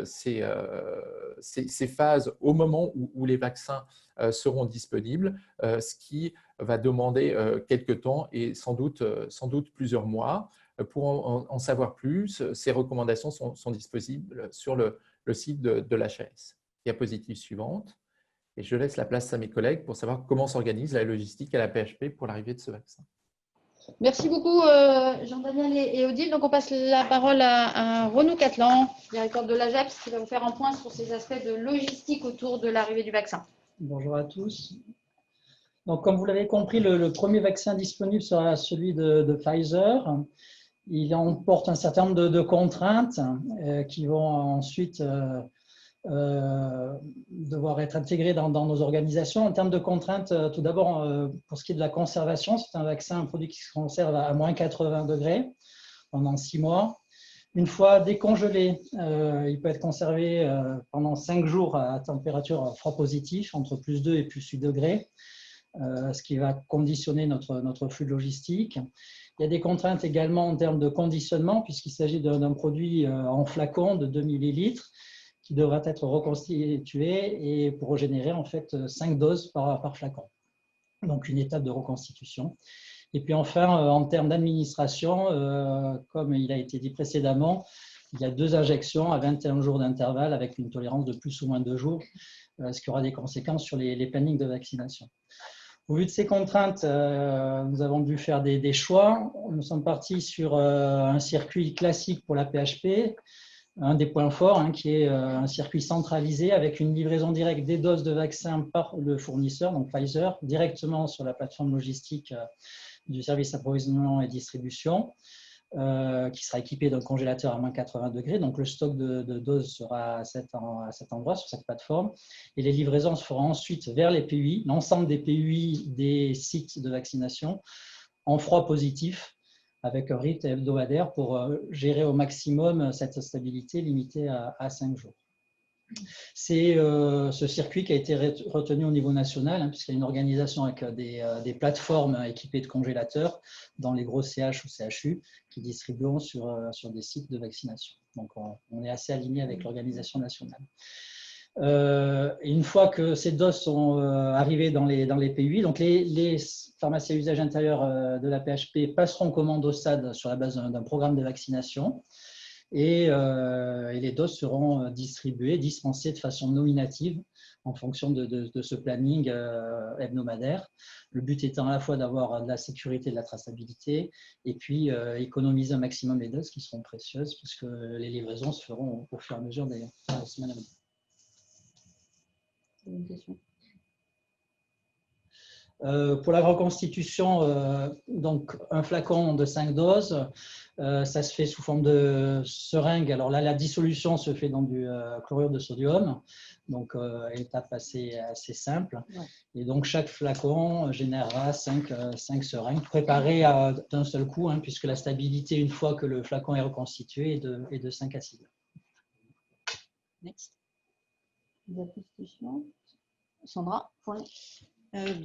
ces phases au moment où les vaccins seront disponibles, ce qui va demander quelques temps et sans doute plusieurs mois. Pour en savoir plus, ces recommandations sont disponibles sur le site de l'HAS. Diapositive suivante. Et je laisse la place à mes collègues pour savoir comment s'organise la logistique à la PHP pour l'arrivée de ce vaccin. Merci beaucoup Jean-Daniel et Odile. Donc on passe la parole à Renaud Catlan, directeur de l'AJAPS, qui va vous faire un point sur ces aspects de logistique autour de l'arrivée du vaccin. Bonjour à tous. Donc comme vous l'avez compris, le premier vaccin disponible sera celui de Pfizer. Il emporte un certain nombre de contraintes qui vont ensuite devoir être intégrées dans nos organisations. En termes de contraintes, tout d'abord, pour ce qui est de la conservation, c'est un produit qui se conserve à moins 80 degrés pendant 6 mois. Une fois décongelé, il peut être conservé pendant 5 jours à température froid positif, entre plus 2 et plus 8 degrés, ce qui va conditionner notre flux logistique. Il y a des contraintes également en termes de conditionnement, puisqu'il s'agit d'un produit en flacon de 2 millilitres qui devra être reconstitué et pour régénérer en fait 5 doses par flacon. Donc une étape de reconstitution. Et puis enfin, en termes d'administration, comme il a été dit précédemment, il y a 2 injections à 21 jours d'intervalle avec une tolérance de plus ou moins 2 jours, ce qui aura des conséquences sur les plannings de vaccination. Au vu de ces contraintes, nous avons dû faire des choix. Nous sommes partis sur un circuit classique pour la PHP, un des points forts, qui est un circuit centralisé avec une livraison directe des doses de vaccins par le fournisseur, donc Pfizer, directement sur la plateforme logistique du service approvisionnement et distribution, qui sera équipé d'un congélateur à moins 80 degrés. Donc le stock de doses sera à cet endroit, sur cette plateforme. Et les livraisons se feront ensuite vers les PUI, l'ensemble des PUI des sites de vaccination, en froid positif, avec un rythme hebdomadaire pour gérer au maximum cette stabilité limitée à 5 jours. C'est ce circuit qui a été retenu au niveau national, puisqu'il y a une organisation avec des plateformes équipées de congélateurs dans les gros CH ou CHU qui distribueront sur des sites de vaccination. Donc on est assez aligné avec l'organisation nationale. Une fois que ces doses sont arrivées dans les PUI, donc les pharmacies à usage intérieur de la PHP passeront commande au SAD sur la base d'un programme de vaccination et les doses seront dispensées de façon nominative en fonction de ce planning hebdomadaire. Le but étant à la fois d'avoir de la sécurité et de la traçabilité et puis économiser un maximum les doses qui seront précieuses puisque les livraisons se feront au fur et à mesure des semaines à venir. Une question. Pour la reconstitution, donc un flacon de 5 doses, ça se fait sous forme de seringue. Alors là, la dissolution se fait dans du chlorure de sodium, donc étape assez simple. Ouais. Et donc chaque flacon générera 5 seringues préparées d'un seul coup, puisque la stabilité, une fois que le flacon est reconstitué, est de 5 à 6 heures. Next. Sandra,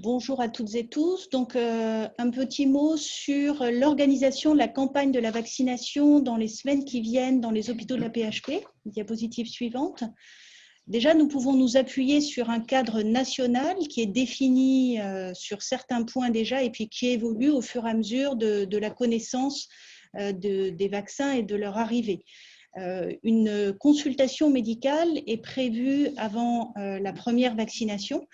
bonjour à toutes et tous. Donc, un petit mot sur l'organisation de la campagne de la vaccination dans les semaines qui viennent dans les hôpitaux de la PHP. Diapositive suivante. Déjà, nous pouvons nous appuyer sur un cadre national qui est défini sur certains points déjà et puis qui évolue au fur et à mesure de la connaissance des vaccins et de leur arrivée. Une consultation médicale est prévue avant la première vaccination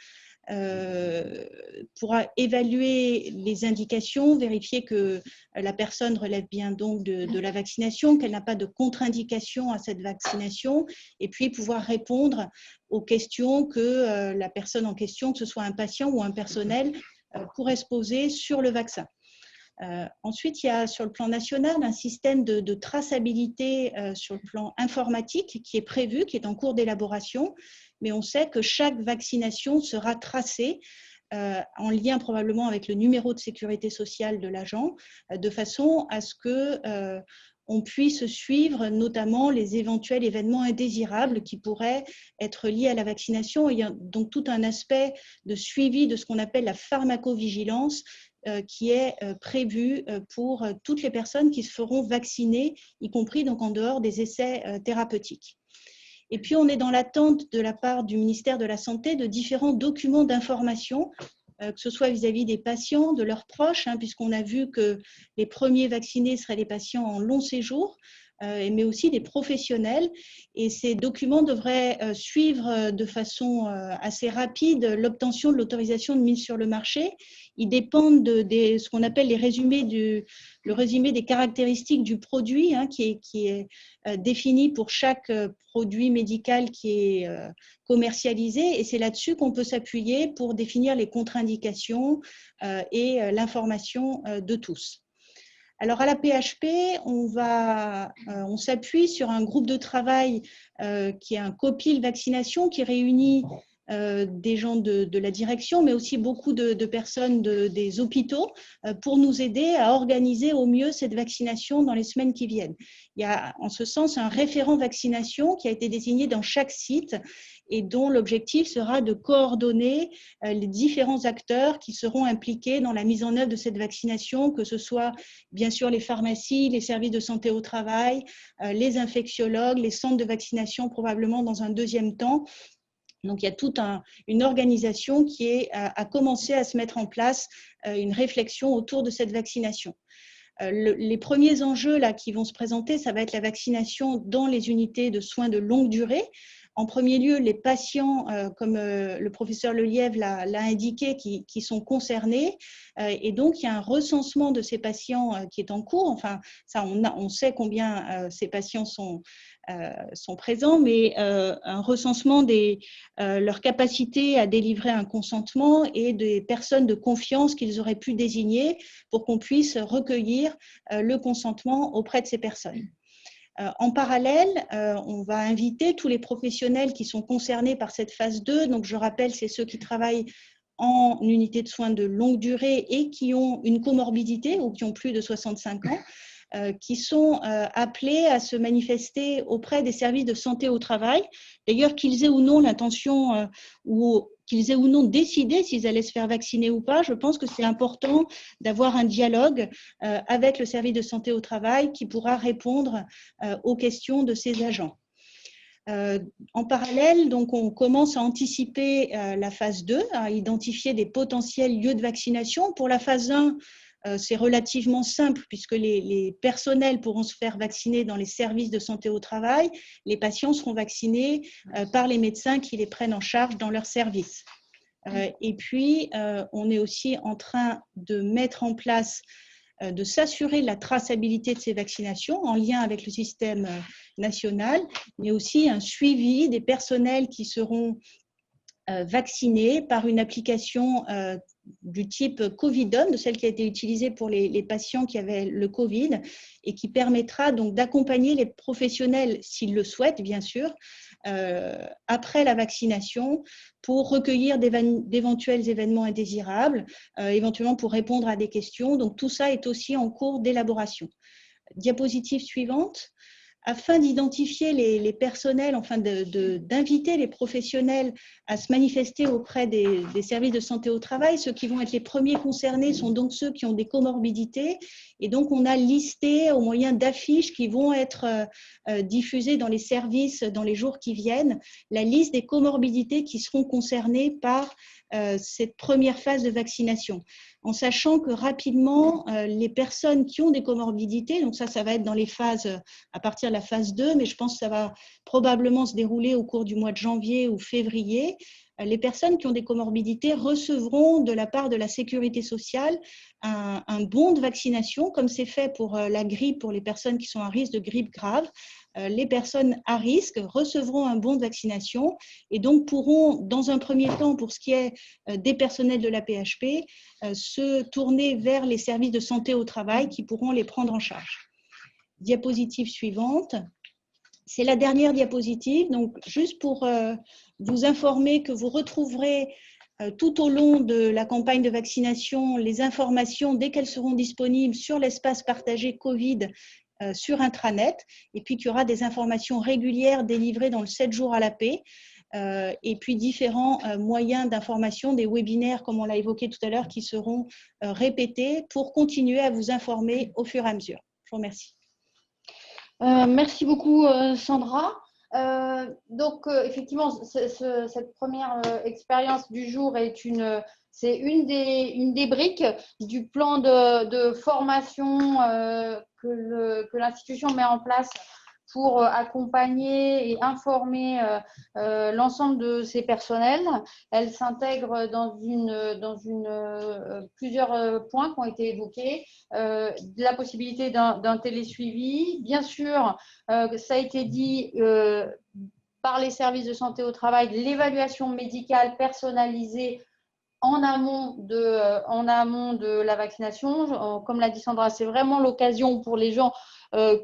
pour évaluer les indications, vérifier que la personne relève bien donc de la vaccination, qu'elle n'a pas de contre-indication à cette vaccination, et puis pouvoir répondre aux questions que la personne en question, que ce soit un patient ou un personnel, pourrait se poser sur le vaccin. Ensuite, il y a sur le plan national un système de traçabilité sur le plan informatique qui est prévu, qui est en cours d'élaboration, mais on sait que chaque vaccination sera tracée en lien probablement avec le numéro de sécurité sociale de l'agent, de façon à ce que on puisse suivre notamment les éventuels événements indésirables qui pourraient être liés à la vaccination. Il y a donc tout un aspect de suivi de ce qu'on appelle la pharmacovigilance qui est prévu pour toutes les personnes qui se feront vacciner, y compris donc en dehors des essais thérapeutiques. Et puis, on est dans l'attente de la part du ministère de la Santé de différents documents d'information, que ce soit vis-à-vis des patients, de leurs proches, puisqu'on a vu que les premiers vaccinés seraient les patients en long séjour, mais aussi des professionnels. Et ces documents devraient suivre de façon assez rapide l'obtention de l'autorisation de mise sur le marché. Ils dépendent de ce qu'on appelle le résumé des caractéristiques du produit, qui est défini pour chaque produit médical qui est commercialisé. Et c'est là-dessus qu'on peut s'appuyer pour définir les contre-indications et l'information de tous. Alors, à la PHP, on s'appuie sur un groupe de travail qui est un COPIL vaccination qui réunit des gens de la direction, mais aussi beaucoup de personnes des hôpitaux pour nous aider à organiser au mieux cette vaccination dans les semaines qui viennent. Il y a en ce sens un référent vaccination qui a été désigné dans chaque site et dont l'objectif sera de coordonner les différents acteurs qui seront impliqués dans la mise en œuvre de cette vaccination, que ce soit bien sûr les pharmacies, les services de santé au travail, les infectiologues, les centres de vaccination probablement dans un deuxième temps. Donc, il y a toute une organisation qui a commencé à se mettre en place, une réflexion autour de cette vaccination. Les premiers enjeux là, qui vont se présenter, ça va être la vaccination dans les unités de soins de longue durée. En premier lieu, les patients, comme le professeur Lelièvre l'a indiqué, qui sont concernés. Et donc, il y a un recensement de ces patients qui est en cours. Enfin, ça, on sait combien ces patients sont présents, mais un recensement de leur capacité à délivrer un consentement et des personnes de confiance qu'ils auraient pu désigner pour qu'on puisse recueillir le consentement auprès de ces personnes. En parallèle, on va inviter tous les professionnels qui sont concernés par cette phase 2. Donc, je rappelle, c'est ceux qui travaillent en unité de soins de longue durée et qui ont une comorbidité ou qui ont plus de 65 ans, qui sont appelés à se manifester auprès des services de santé au travail. D'ailleurs, qu'ils aient ou non l'intention ou qu'ils aient ou non décidé s'ils allaient se faire vacciner ou pas, je pense que c'est important d'avoir un dialogue avec le service de santé au travail qui pourra répondre aux questions de ces agents. En parallèle, donc, on commence à anticiper la phase 2, à identifier des potentiels lieux de vaccination. Pour la phase 1, c'est relativement simple puisque les personnels pourront se faire vacciner dans les services de santé au travail. Les patients seront vaccinés par les médecins qui les prennent en charge dans leur service. Et puis, on est aussi en train de mettre en place, de s'assurer de la traçabilité de ces vaccinations en lien avec le système national, mais aussi un suivi des personnels qui seront vaccinés par une application du type Covidon, de celle qui a été utilisée pour les patients qui avaient le Covid et qui permettra donc d'accompagner les professionnels, s'ils le souhaitent bien sûr, après la vaccination pour recueillir d'éventuels événements indésirables, éventuellement pour répondre à des questions. Donc tout ça est aussi en cours d'élaboration. Diapositive suivante. afin d'identifier les personnels, enfin d'inviter les professionnels à se manifester auprès des services de santé au travail. Ceux qui vont être les premiers concernés sont donc ceux qui ont des comorbidités. Et donc, on a listé au moyen d'affiches qui vont être diffusées dans les services dans les jours qui viennent, la liste des comorbidités qui seront concernées par cette première phase de vaccination, en sachant que rapidement, les personnes qui ont des comorbidités, donc ça va être dans les phases, à partir de la phase 2, mais je pense que ça va probablement se dérouler au cours du mois de janvier ou février, les personnes qui ont des comorbidités recevront de la part de la sécurité sociale un bon de vaccination, comme c'est fait pour la grippe, pour les personnes qui sont à risque de grippe grave. Les personnes à risque recevront un bon de vaccination et donc pourront, dans un premier temps, pour ce qui est des personnels de la PHP, se tourner vers les services de santé au travail qui pourront les prendre en charge. Diapositive suivante. C'est la dernière diapositive, donc juste pour vous informer que vous retrouverez tout au long de la campagne de vaccination les informations dès qu'elles seront disponibles sur l'espace partagé Covid sur intranet, et puis qu'il y aura des informations régulières délivrées dans le 7 jours à la paix, et puis différents moyens d'information, des webinaires comme on l'a évoqué tout à l'heure qui seront répétés pour continuer à vous informer au fur et à mesure. Je vous remercie. Merci beaucoup Sandra. Donc effectivement, cette première expérience du jour c'est une des briques du plan de formation que l'institution met en place pour accompagner et informer l'ensemble de ses personnels. Elle s'intègre dans plusieurs points qui ont été évoqués. La possibilité d'un télésuivi, bien sûr, ça a été dit par les services de santé au travail, l'évaluation médicale personnalisée en amont de la vaccination. Comme l'a dit Sandra, c'est vraiment l'occasion pour les gens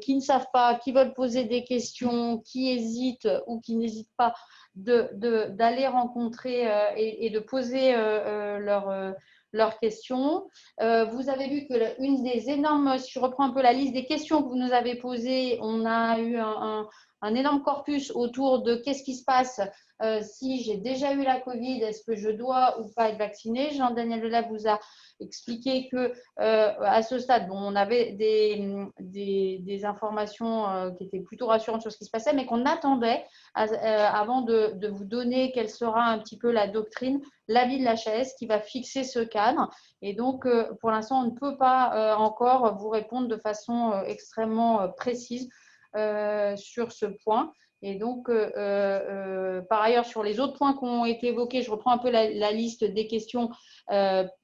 qui ne savent pas, qui veulent poser des questions, qui hésitent ou qui n'hésitent pas d'aller rencontrer et de poser leurs questions. Vous avez vu que une des énormes, si je reprends un peu la liste des questions que vous nous avez posées, on a eu un énorme corpus autour de qu'est-ce qui se passe si j'ai déjà eu la Covid, est-ce que je dois ou pas être vacciné. Jean-Daniel Delabbe vous a expliqué que à ce stade, bon, on avait des informations qui étaient plutôt rassurantes sur ce qui se passait, mais qu'on attendait avant de vous donner quelle sera un petit peu la doctrine, l'avis de l'HAS qui va fixer ce cadre. Et donc, pour l'instant, on ne peut pas encore vous répondre de façon extrêmement précise sur ce point. Et donc, par ailleurs, sur les autres points qui ont été évoqués, je reprends un peu la liste des questions.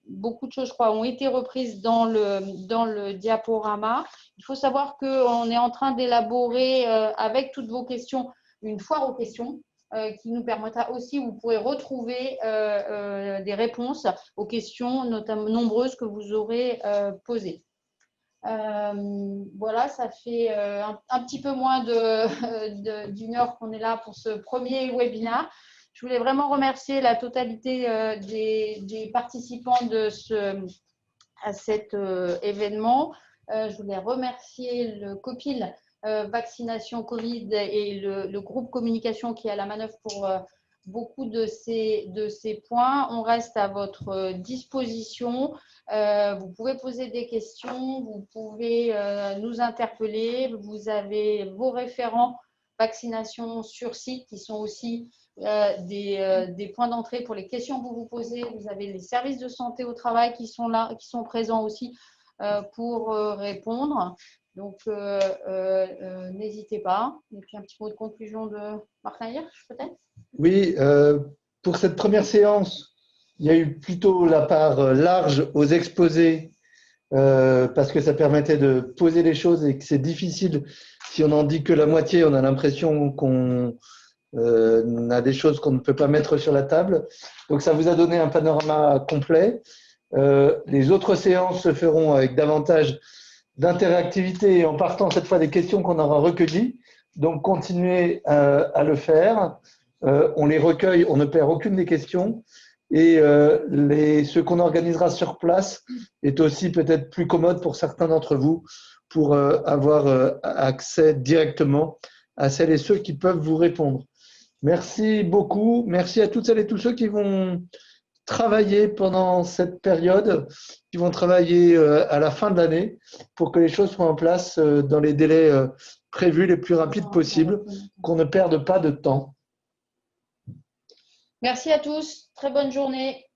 Beaucoup de choses, je crois, ont été reprises dans le diaporama. Il faut savoir qu'on est en train d'élaborer, avec toutes vos questions, une foire aux questions qui nous permettra aussi, vous pourrez retrouver des réponses aux questions notamment nombreuses que vous aurez posées. Voilà, ça fait un petit peu moins d'une heure qu'on est là pour ce premier webinaire. Je voulais vraiment remercier la totalité des participants à cet événement. Je voulais remercier le COPIL vaccination Covid et le groupe communication qui est à la manœuvre pour beaucoup de ces points. On reste à votre disposition. Vous pouvez poser des questions, vous pouvez nous interpeller. Vous avez vos référents vaccination sur site qui sont aussi des points d'entrée pour les questions que vous vous posez. Vous avez les services de santé au travail qui sont là, qui sont présents aussi pour répondre. Donc, n'hésitez pas. Et puis, un petit mot de conclusion de Martin Hirsch, peut-être? Oui, pour cette première séance, il y a eu plutôt la part large aux exposés parce que ça permettait de poser les choses et que c'est difficile. Si on n'en dit que la moitié, on a l'impression qu'on a des choses qu'on ne peut pas mettre sur la table. Donc, ça vous a donné un panorama complet. Les autres séances se feront avec davantage d'interactivité en partant cette fois des questions qu'on aura recueillies. Donc, continuez à le faire. On les recueille, on ne perd aucune des questions. Et ce qu'on organisera sur place est aussi peut-être plus commode pour certains d'entre vous pour avoir accès directement à celles et ceux qui peuvent vous répondre. Merci beaucoup. Merci à toutes celles et tous ceux qui vont travailler pendant cette période, qui vont travailler à la fin de l'année pour que les choses soient en place dans les délais prévus les plus rapides possibles, qu'on ne perde pas de temps. Merci à tous. Très bonne journée.